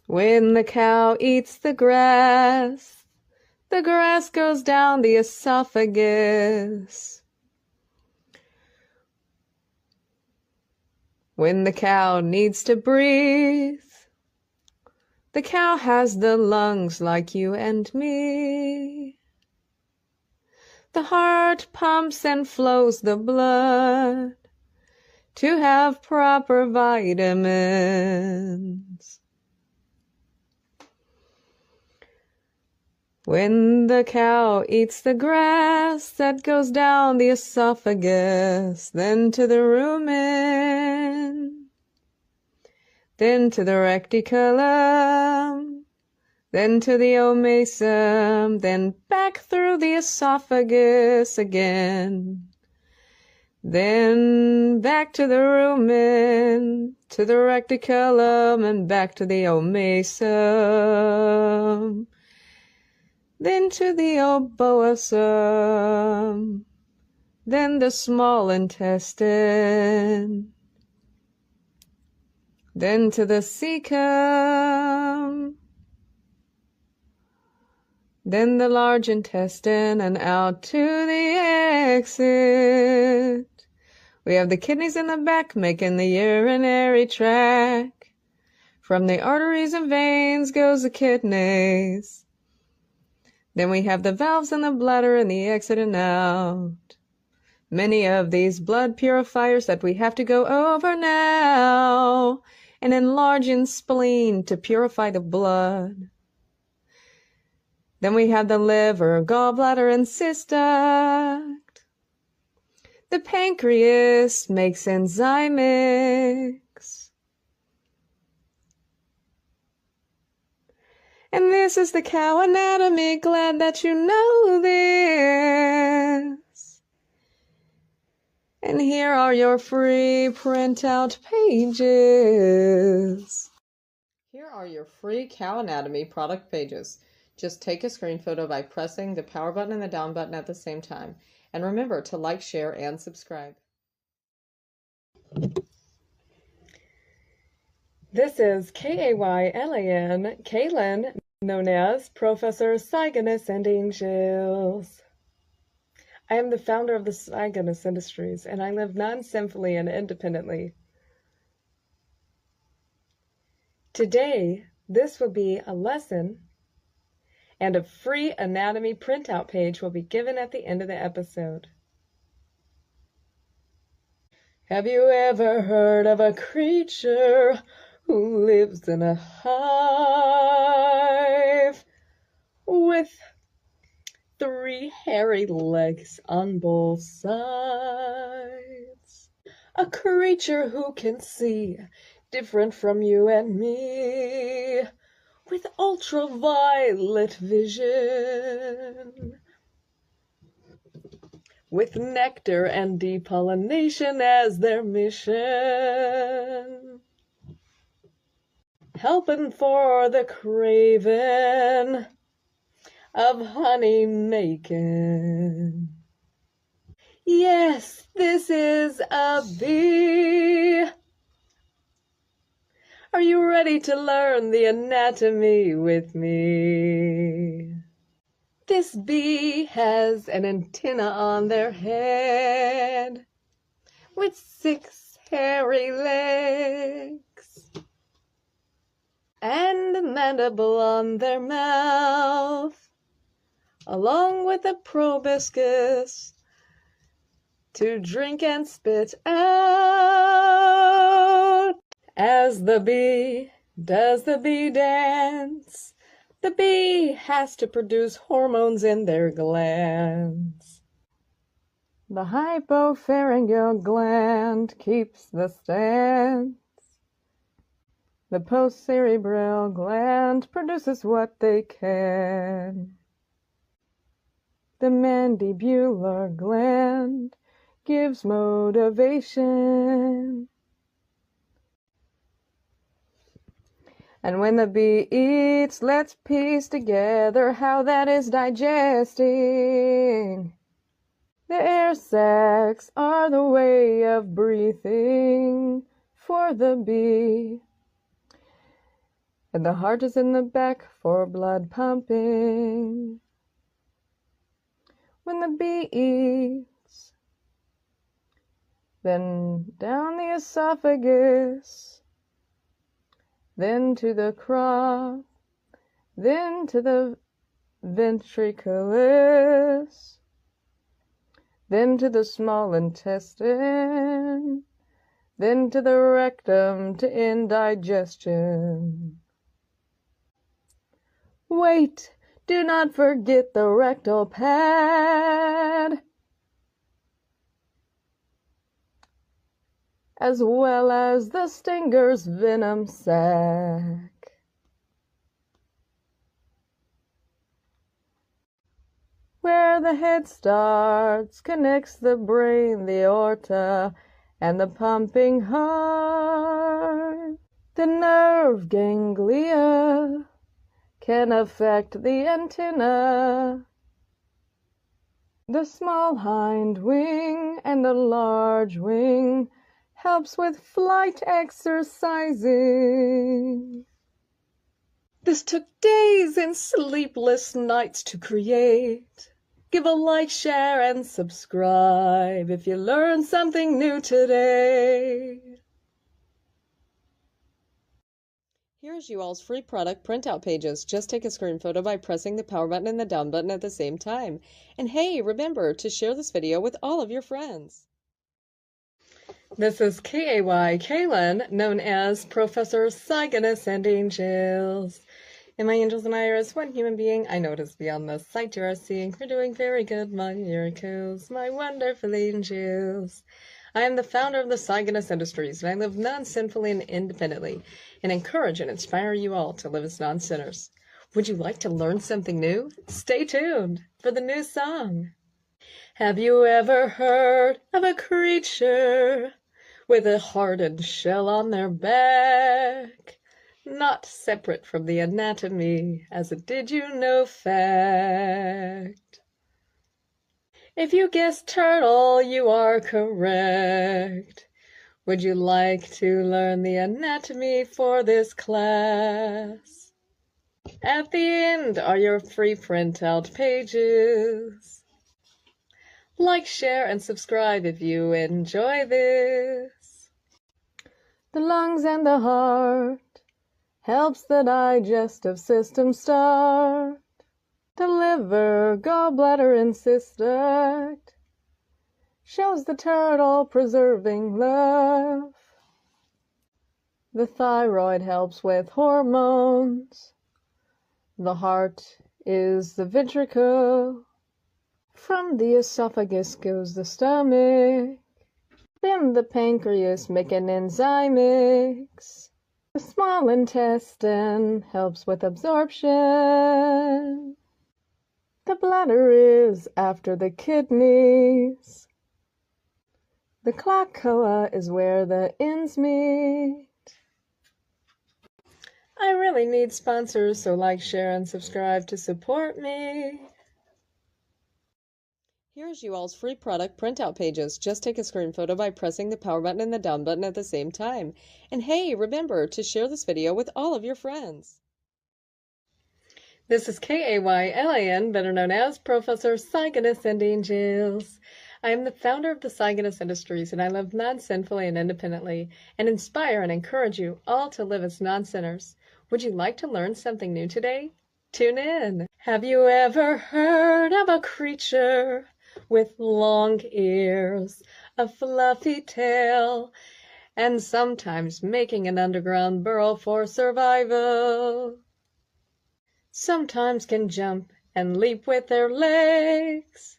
when the cow eats the grass goes down the esophagus. When the cow needs to breathe, the cow has the lungs like you and me. The heart pumps and flows the blood to have proper vitamins. When the cow eats the grass, that goes down the esophagus, then to the rumen, then to the reticulum, then to the omasum, then back through the esophagus again, then back to the rumen, to the reticulum, and back to the omasum, then to the oboasum, then the small intestine, then to the cecum, then the large intestine, and out to the exit. We have the kidneys in the back making the urinary tract. From the arteries and veins goes the kidneys. Then we have the valves in the bladder and the exit and out. Many of these blood purifiers that we have to go over now. An enlarging spleen to purify the blood. Then we have the liver, gallbladder, and cyst duct. The pancreas makes enzyme mix. And this is the cow anatomy, glad that you know this. And here are your free printout pages. Here are your free cow anatomy product pages. Just take a screen photo by pressing the power button and the down button at the same time. And remember to like, share, and subscribe. This is Kaylan, Kaylan, known as Professor Cygnus and Angels. I am the founder of the Cygnus Industries, and I live non-sinfully and independently. Today, this will be a lesson, and a free anatomy printout page will be given at the end of the episode. Have you ever heard of a creature who lives in a hive with 3 hairy legs on both sides? A creature who can see different from you and me with ultraviolet vision, with nectar and depollination as their mission, helping for the craving of honey making. Yes, this is a bee. Are you ready to learn the anatomy with me? This bee has an antenna on their head with 6 hairy legs and a mandible on their mouth, along with a proboscis to drink and spit out. As the bee does the bee dance, the bee has to produce hormones in their glands. The hypopharyngeal gland keeps the stance. The postcerebral gland produces what they can. The mandibular gland gives motivation. And when the bee eats, let's piece together how that is digesting. The air sacs are the way of breathing for the bee. And the heart is in the back for blood pumping. When the bee eats, then down the esophagus, then to the crop, then to the ventriculus, then to the small intestine, then to the rectum to end digestion. Wait, do not forget the rectal pad, as well as the stinger's venom sac. Where the head starts, connects the brain, the aorta, and the pumping heart. The nerve ganglia can affect the antenna, the small hind wing and the large wing helps with flight exercising. This took days and sleepless nights to create. Give a like, share, and subscribe if you learned something new today. Here's you all's free product printout pages. Just take a screen photo by pressing the power button and the down button at the same time. And hey, remember to share this video with all of your friends. This is Kaylan, known as Professor Cygnus and Angels. And my angels and I are as one human being. I know it is beyond the sight you are seeing. We're doing very good, my miracles, my wonderful angels. I am the founder of the Cygnus Industries, and I live non-sinfully and independently, and encourage and inspire you all to live as non-sinners. Would you like to learn something new? Stay tuned for the new song. Have you ever heard of a creature with a hardened shell on their back, not separate from the anatomy as a did-you-know fact? If you guessed turtle, you are correct. Would you like to learn the anatomy for this class? At the end are your free printout pages. Like, share, and subscribe if you enjoy this. The lungs and the heart helps the digestive system start. The liver, gallbladder, and cyst duct shows the turtle preserving love. The thyroid helps with hormones. The heart is the ventricle. From the esophagus goes the stomach. Then the pancreas make an enzyme mix. The small intestine helps with absorption. The bladder is after the kidneys. The cloaca is where the ends meet. I really need sponsors, so like, share, and subscribe to support me. Here's you all's free product printout pages. Just take a screen photo by pressing the power button and the down button at the same time. And hey, remember to share this video with all of your friends. This is Kaylan, better known as Professor Cygnus and Angels. I am the founder of the Cygnus Industries, and I live non-sinfully and independently, and inspire and encourage you all to live as non-sinners. Would you like to learn something new today? Tune in. Have you ever heard of a creature with long ears, a fluffy tail, and sometimes making an underground burrow for survival? Sometimes can jump and leap with their legs.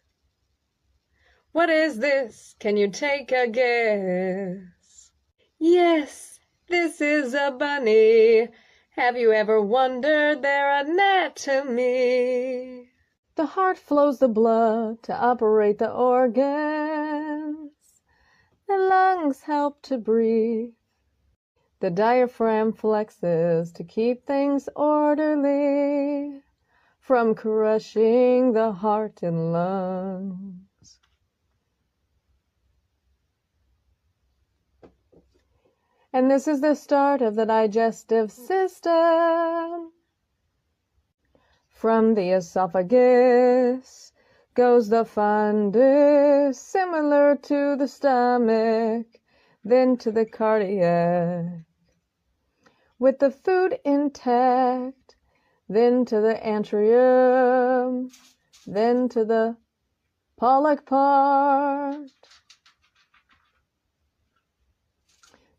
What is this? Can you take a guess? Yes, this is a bunny. Have you ever wondered their anatomy? The heart flows the blood to operate the organs. The lungs help to breathe. The diaphragm flexes to keep things orderly from crushing the heart and lungs. And this is the start of the digestive system. From the esophagus goes the fundus, similar to the stomach, then to the cardiac. With the food intact, then to the antrium, then to the pollock part.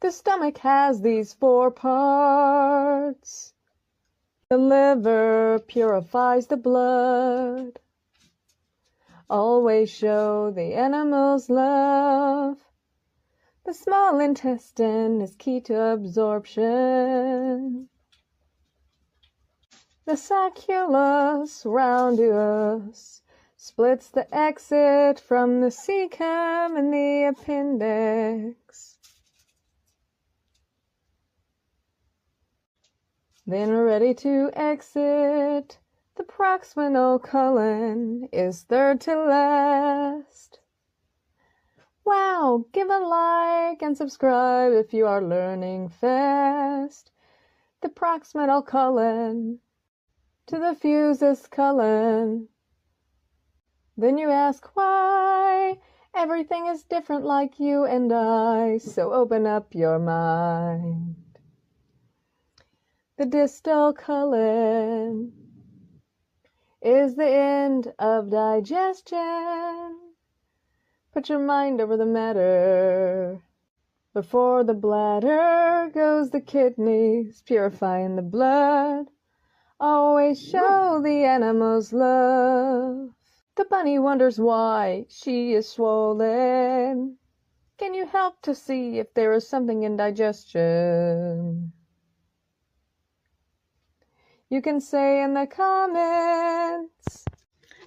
The stomach has these 4 parts. The liver purifies the blood. Always show the animals love. The small intestine is key to absorption. The sacculus roundus splits the exit from the cecum and the appendix. Then ready to exit, the proximal colon is third to last. Wow, give a like and subscribe if you are learning fast. The proximal colon to the fusus colon. Then you ask why. Everything is different like you and I, so open up your mind. The distal colon is the end of digestion. Put your mind over the matter. Before the bladder goes the kidneys, purifying the blood. Always show the animals love. The bunny wonders why she is swollen. Can you help to see if there is something in digestion? You can say in the comments.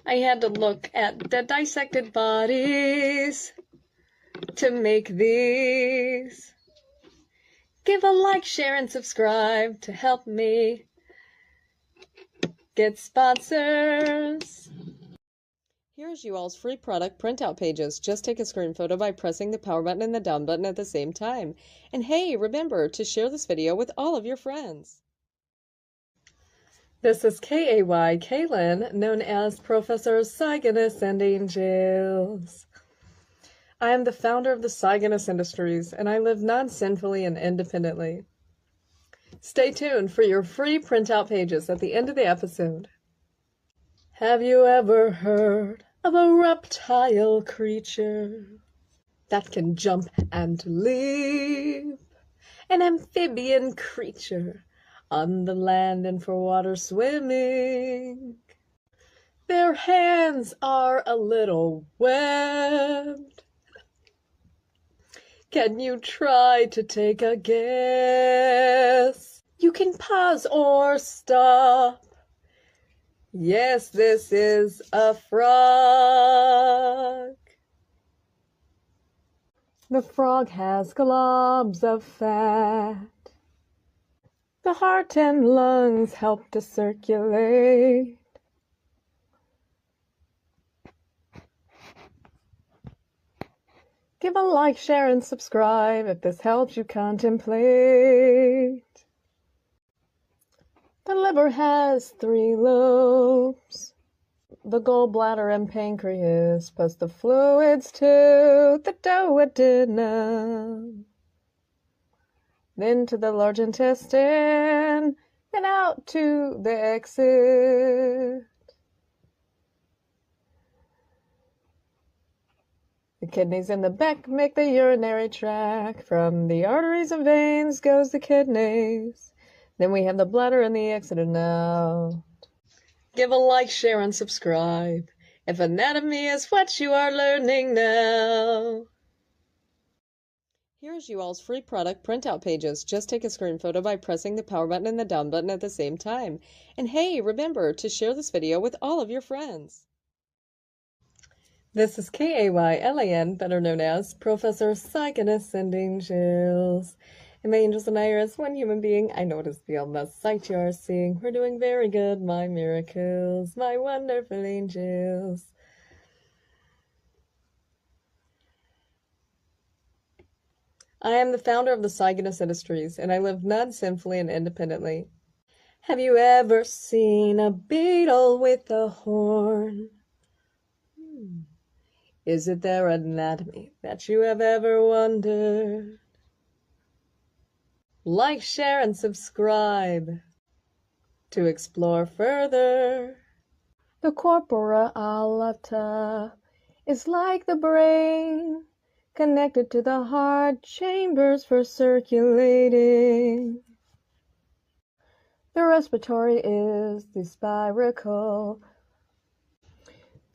I had to look at the dissected bodies to make these. Give a like, share, and subscribe to help me get sponsors. Here's you all's free product printout pages. Just take a screen photo by pressing the power button and the down button at the same time. And hey, remember to share this video with all of your friends. This is Kaylan, known as Professor Cygnus and Angels. I am the founder of the Cygnus Industries, and I live non-sinfully and independently. Stay tuned for your free printout pages at the end of the episode. Have you ever heard of a reptile creature that can jump and leap? An amphibian creature on the land and for water swimming. Their hands are a little webbed. Can you try to take a guess? You can pause or stop. Yes, this is a frog. The frog has globs of fat. The heart and lungs help to circulate. Give a like, share, and subscribe if this helps you contemplate. The liver has 3 lobes. The gallbladder and pancreas pass the fluids to the duodenum, then to the large intestine, then out to the exit. The kidneys in the back make the urinary tract. From the arteries and veins goes the kidneys. Then we have the bladder and the exit now. Give a like, share, and subscribe if anatomy is what you are learning now. Here's you all's free product printout pages. Just take a screen photo by pressing the power button and the down button at the same time. And hey, remember to share this video with all of your friends. This is Kaylan, better known as Professor Cygnus and Angels. And my angels and I are as one human being. I know it is beyond the sight you are seeing. We're doing very good, my miracles, my wonderful angels. I am the founder of the Cygnus Industries, and I live non-sinfully and independently. Have you ever seen a beetle with a horn? Is it their anatomy that you have ever wondered? Like, share, and subscribe to explore further. The corpora allata is like the brain, connected to the heart chambers for circulating. The respiratory is the spiracle.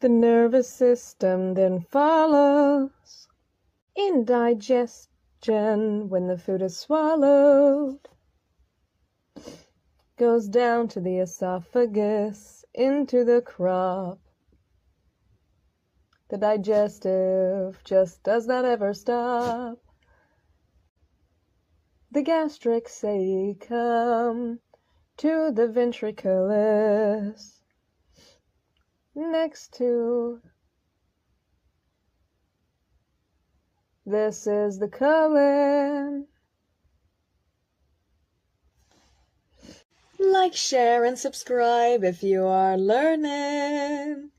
The nervous system then follows. Indigestion, when the food is swallowed, goes down to the esophagus, into the crop. The digestive just does not ever stop. The gastric cecum to the ventriculus, next to. This is the colon. Like, share, and subscribe if you are learning.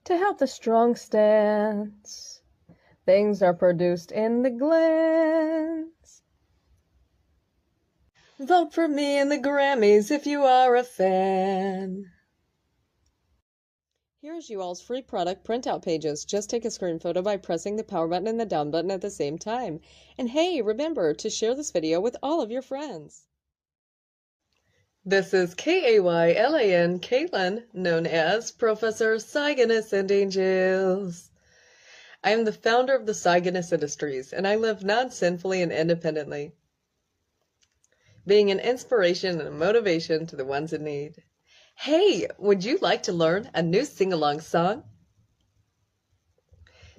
To help the strong stance, things are produced in the glands. Vote for me in the Grammys if you are a fan. Here's you all's free product printout pages. Just take a screen photo by pressing the power button and the down button at the same time. And hey, remember to share this video with all of your friends. This is Kaylan, known as Professor Cygnus and Angels. I am the founder of the Cygnus Industries, and I live non-sinfully and independently, being an inspiration and a motivation to the ones in need. Hey, would you like to learn a new sing-along song?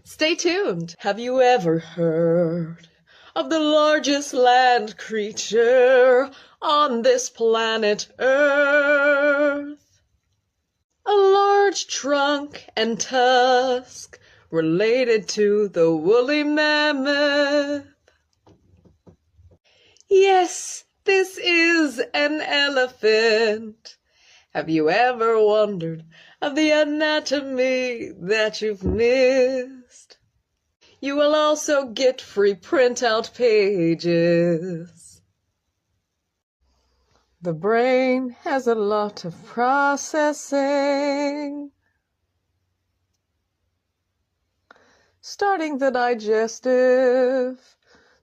Stay tuned! Have you ever heard of the largest land creature on this planet Earth? A large trunk and tusk related to the woolly mammoth. Yes, this is an elephant. Have you ever wondered of the anatomy that you've missed? You will also get free printout pages. The brain has a lot of processing, starting the digestive.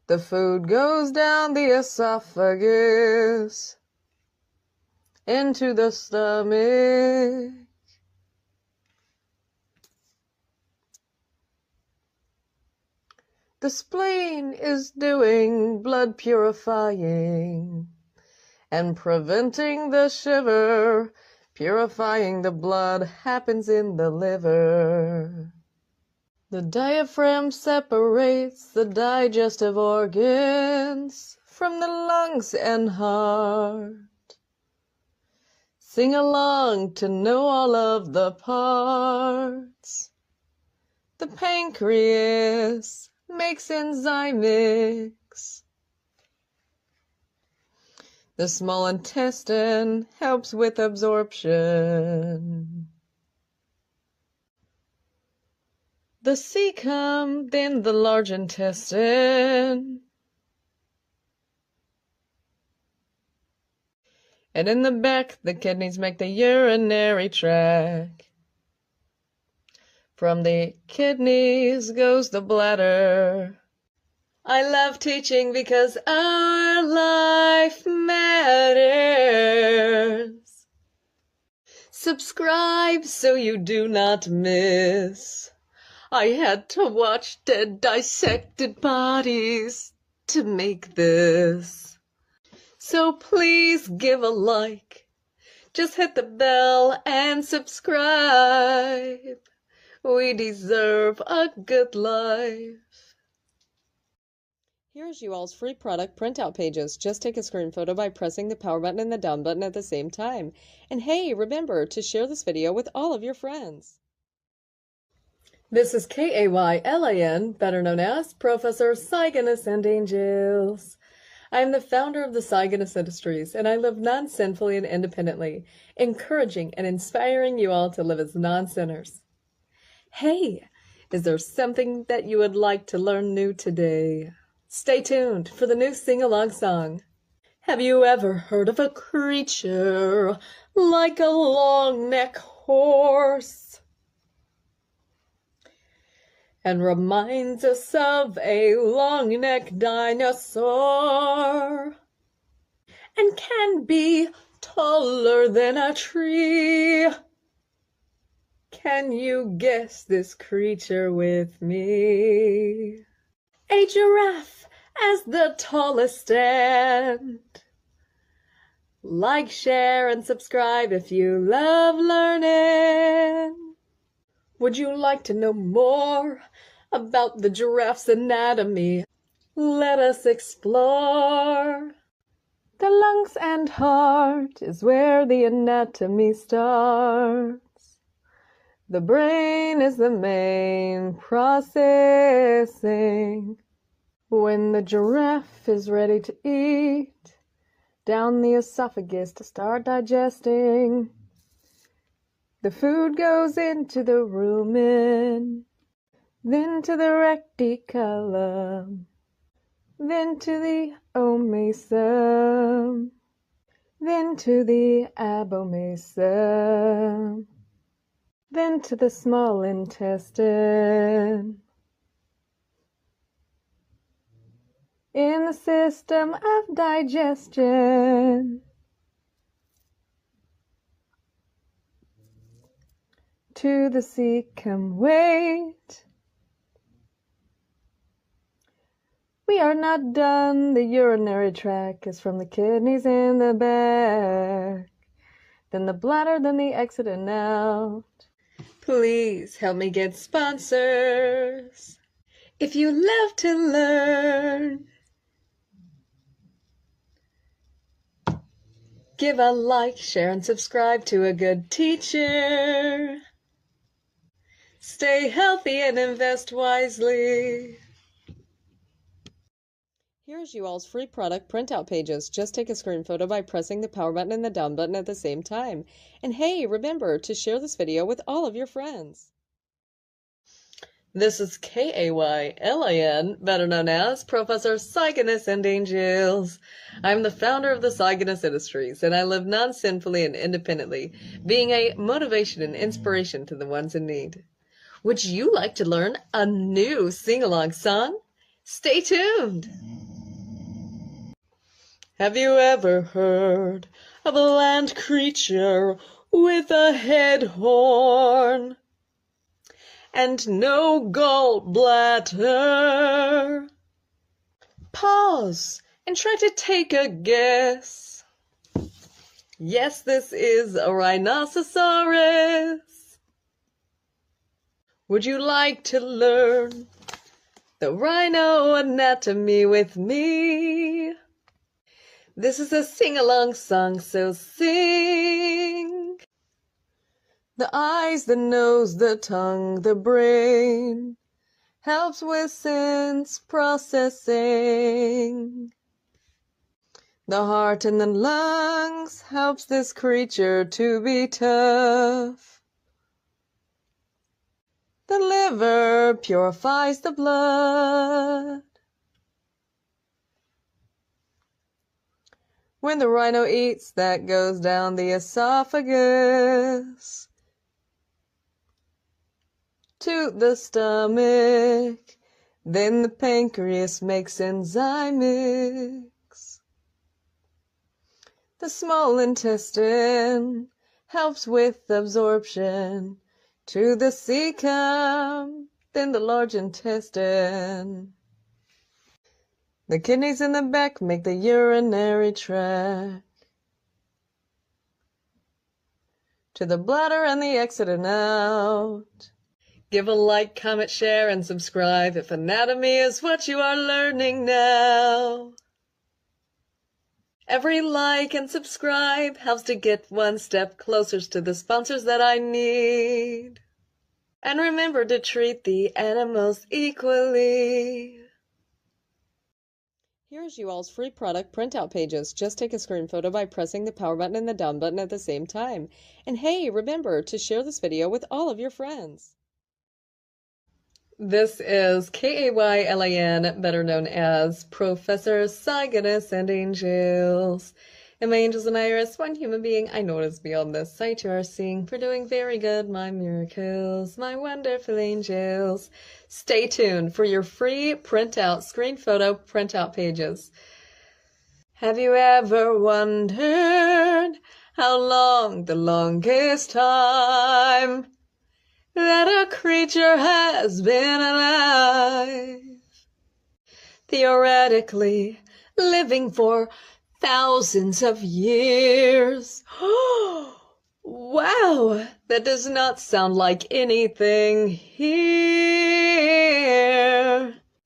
The food goes down the esophagus into the stomach. The spleen is doing blood purifying and preventing the shiver. Purifying the blood happens in the liver. The diaphragm separates the digestive organs from the lungs and heart. Sing along to know all of the parts. The pancreas makes enzymics. The small intestine helps with absorption. The cecum, then the large intestine. And in the back, the kidneys make the urinary tract. From the kidneys goes the bladder. I love teaching because our life matters. Subscribe so you do not miss. I had to watch dead dissected bodies to make this. So please give a like. Just hit the bell and subscribe. We deserve a good life. Here's you all's free product printout pages. Just take a screen photo by pressing the power button and the down button at the same time. And hey, remember to share this video with all of your friends. This is Kaylan, better known as Professor Cygnus and Angels. I am the founder of the Cygnus Industries, and I live non-sinfully and independently, encouraging and inspiring you all to live as non-sinners. Hey, is there something that you would like to learn new today? Stay tuned for the new sing-along song. Have you ever heard of a creature like a long-neck horse? And reminds us of a long-necked dinosaur, and can be taller than a tree. Can you guess this creature with me? A giraffe as the tallest stand. Like, share, and subscribe if you love learning. Would you like to know more about the giraffe's anatomy? Let us explore. The lungs and heart is where the anatomy starts. The brain is the main processing. When the giraffe is ready to eat, down the esophagus to start digesting. The food goes into the rumen, then to the reticulum, then to the omasum, then to the abomasum, then to the small intestine. In the system of digestion, to the cecum wait. We are not done. The urinary tract is from the kidneys in the back, then the bladder, then the exit and out. Please help me get sponsors if you love to learn. Give a like, share, and subscribe to a good teacher. Stay healthy and invest wisely. Here's you all's free product printout pages. Just take a screen photo by pressing the power button and the down button at the same time. And hey, remember to share this video with all of your friends. This is Kaylan, better known as Professor Cygnus and Angels. I'm the founder of the Cygnus Industries, and I live non-sinfully and independently, being a motivation and inspiration to the ones in need. Would you like to learn a new sing-along song? Stay tuned! Have you ever heard of a land creature with a head horn and no gallbladder? Pause and try to take a guess. Yes, this is a rhinoceros. Would you like to learn the rhino anatomy with me? This is a sing-along song, so sing. The eyes, the nose, the tongue, the brain helps with sense processing. The heart and the lungs helps this creature to be tough. The liver purifies the blood. When the rhino eats, that goes down the esophagus to the stomach. Then the pancreas makes enzyme mix. The small intestine helps with absorption to the cecum, then the large intestine. The kidneys in the back make the urinary tract to the bladder and the exit and out. Give a like, comment, share, and subscribe if anatomy is what you are learning now. Every like and subscribe helps to get one step closer to the sponsors that I need. And remember to treat the animals equally. Here's you all's free product printout pages. Just take a screen photo by pressing the power button and the down button at the same time. And hey, remember to share this video with all of your friends. This is Kaylan, better known as Professor Cygnus and Angels. And my angels and I are as one human being. I know it is beyond this sight you are seeing. For doing very good, my miracles, my wonderful angels. Stay tuned for your free printout, screen photo printout pages. Have you ever wondered how long the longest time that a creature has been alive? Theoretically, living for thousands of years. Wow, that does not sound like anything here.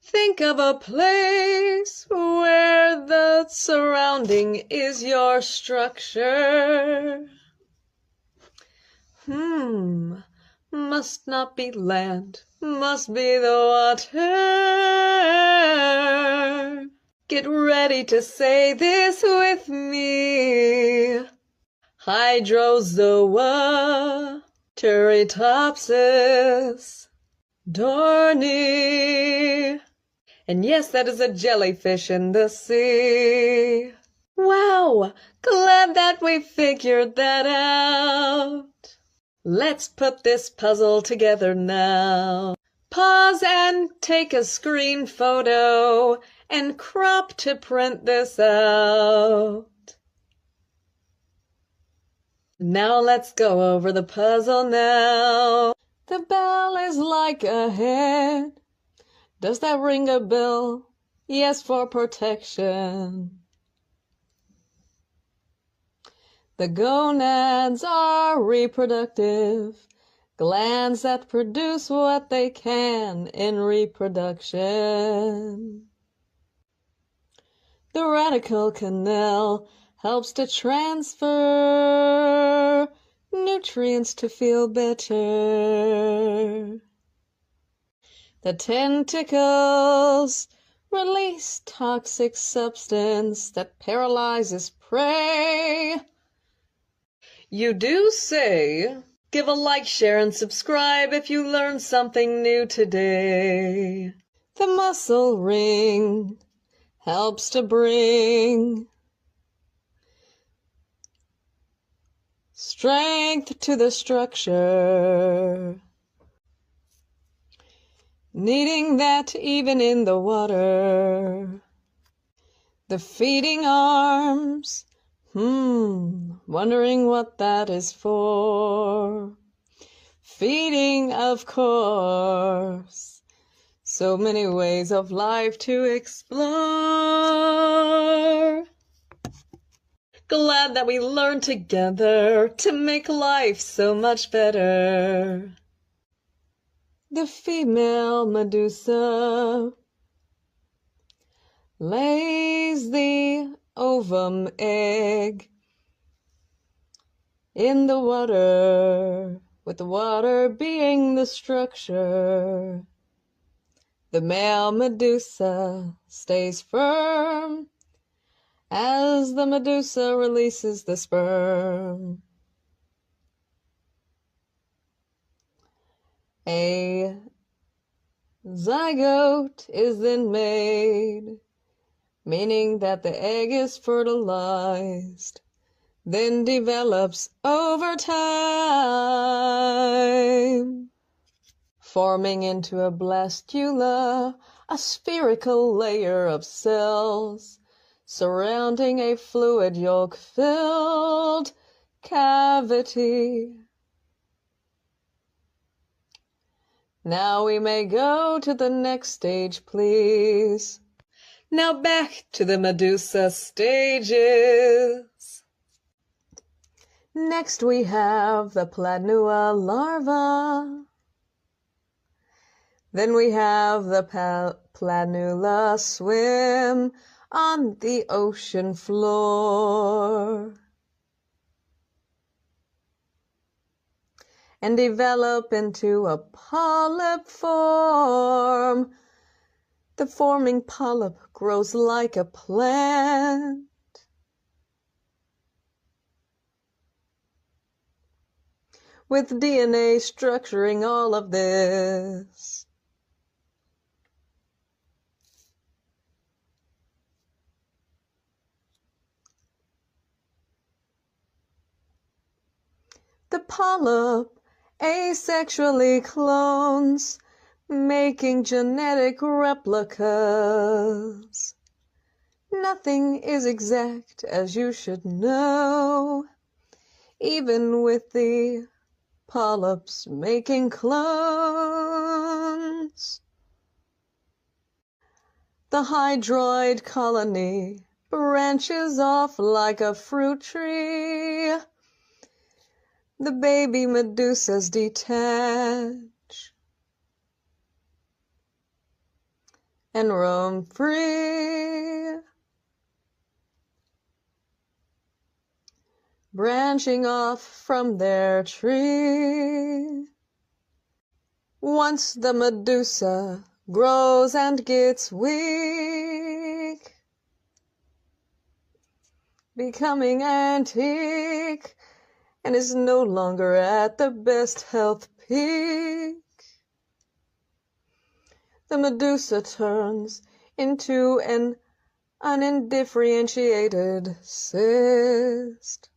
Think of a place where the surrounding is your structure. Must not be land, must be the water. Get ready to say this with me. Hydrozoa, Turritopsis, Dorney. And yes, that is a jellyfish in the sea. Wow, glad that we figured that out. Let's put this puzzle together now. Pause and take a screen photo and crop to print this out. Now let's go over the puzzle now. The bell is like a head. Does that ring a bell? Yes, for protection. The gonads are reproductive glands that produce what they can in reproduction. The radical canal helps to transfer nutrients to feel better. The tentacles release toxic substance that paralyzes prey. You do say, give a like, share, and subscribe if you learned something new today. The muscle ring helps to bring strength to the structure, needing that even in the water. The feeding arms, wondering what that is for. Feeding, of course, so many ways of life to explore. Glad that we learned together to make life so much better. The female Medusa lays the ovum egg in the water, with the water being the structure. The male Medusa stays firm as the Medusa releases the sperm. A zygote is then made, meaning that the egg is fertilized, then develops over time, forming into a blastula, a spherical layer of cells surrounding a fluid yolk-filled cavity. Now we may go to the next stage, please. Now back to the Medusa stages. Next we have the planula larva. Then we have the planula swim on the ocean floor and develop into a polyp form. The forming polyp grows like a plant, with DNA structuring all of this. The polyp asexually clones, making genetic replicas. Nothing is exact, as you should know, even with the polyps making clones. The hydroid colony branches off like a fruit tree. The baby Medusas detach and roam free, branching off from their tree. Once the Medusa grows and gets weak, becoming antique, and is no longer at the best health peak, the Medusa turns into an undifferentiated cyst,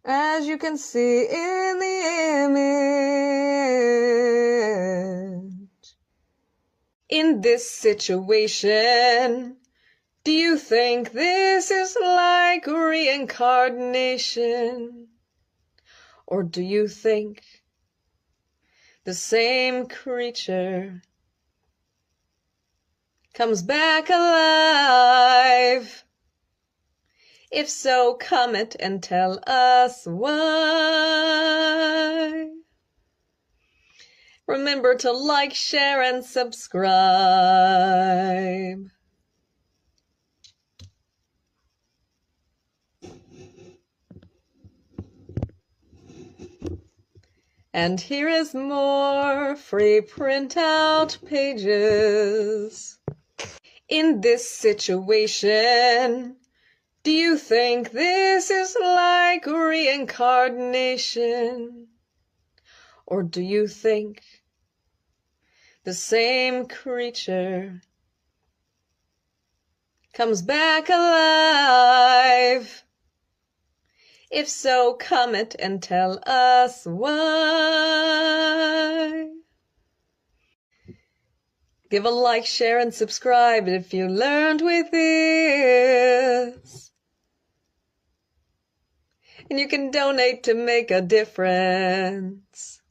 as you can see in the image. In this situation, do you think this is like reincarnation? Or do you think the same creature comes back alive? If so, comment and tell us why. Remember to like, share, and subscribe. And here is more free printout pages. In this situation, do you think this is like reincarnation? Or do you think the same creature comes back alive? If so, comment and tell us why. Give a like, share, and subscribe if you learned with this. And you can donate to make a difference.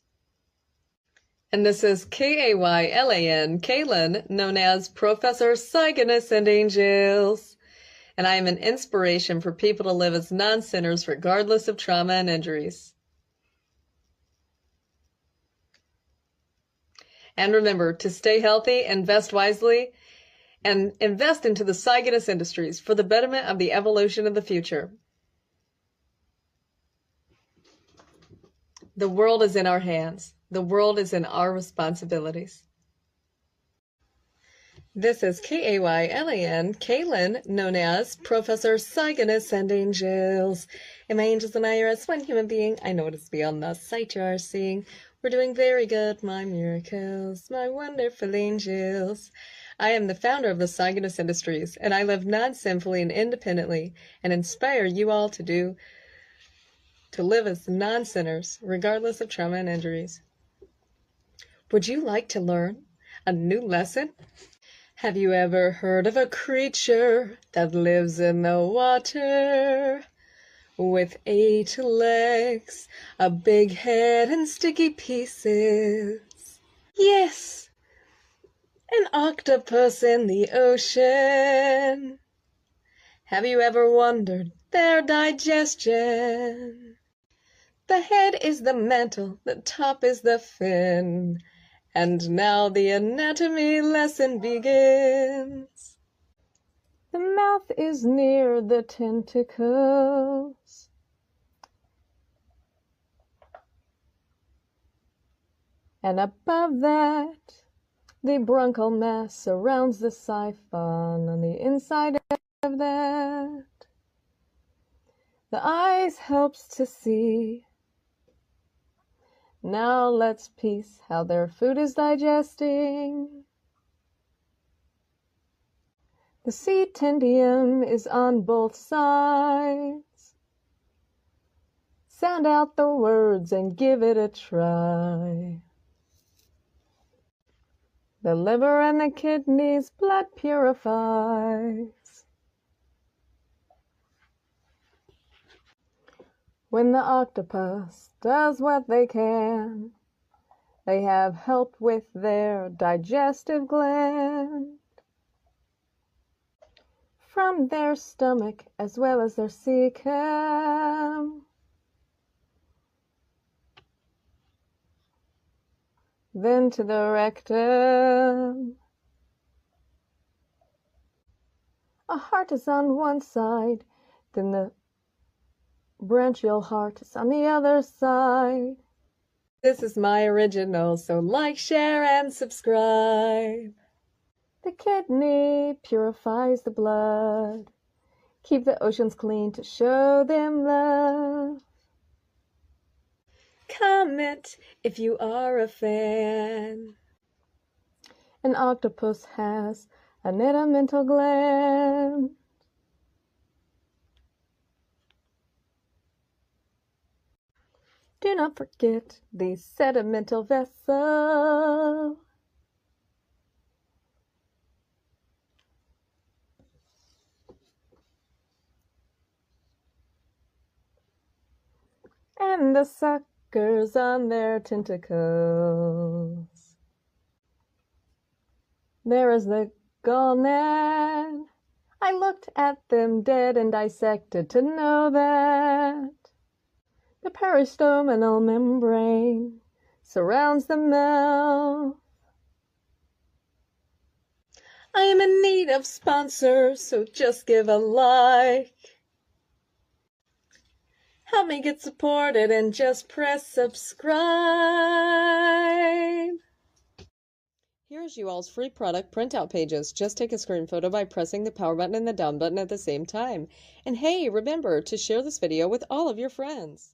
And this is Kaylan, Kaylan, known as Professor Cygnus and Angels. And I am an inspiration for people to live as non-sinners regardless of trauma and injuries. And remember to stay healthy, invest wisely, and invest into the Cygnus industries for the betterment of the evolution of the future. The world is in our hands. The world is in our responsibilities. This is Kaylan, Kaylan, known as Professor Cygnus and Angels. And my angels and I are as one human being. I notice beyond the sight you are seeing. We're doing very good, my miracles, my wonderful angels. I am the founder of the Cygnus Industries, and I live non-sinfully and independently, and inspire you all to live as non-sinners, regardless of trauma and injuries. Would you like to learn a new lesson? Have you ever heard of a creature that lives in the water? With 8 legs, a big head, and sticky pieces. Yes, an octopus in the ocean. Have you ever wondered their digestion? The head is the mantle, the top is the fin. And now the anatomy lesson begins. The mouth is near the tentacles. And above that, the bronchial mass surrounds the siphon on the inside of that. The eyes helps to see. Now let's piece how their food is digesting. The cetendium is on both sides. Sound out the words and give it a try. The liver and the kidneys blood purifies. When the octopus does what they can, they have help with their digestive gland. From their stomach as well as their cecum. Then to the rectum. A heart is on one side, then the branchial heart is on the other side. This is my original, so like, share, and subscribe. The kidney purifies the blood. Keep the oceans clean to show them love. Comment if you are a fan. An octopus has an elemental gland. Do not forget the sedimental vessel. And the suckers on their tentacles. There is the gallnad. I looked at them dead and dissected to know that. The peristominal membrane surrounds the mouth. I am in need of sponsors, so just give a like. Help me get supported and just press subscribe. Here's you all's free product printout pages. Just take a screen photo by pressing the power button and the down button at the same time. And hey, remember to share this video with all of your friends.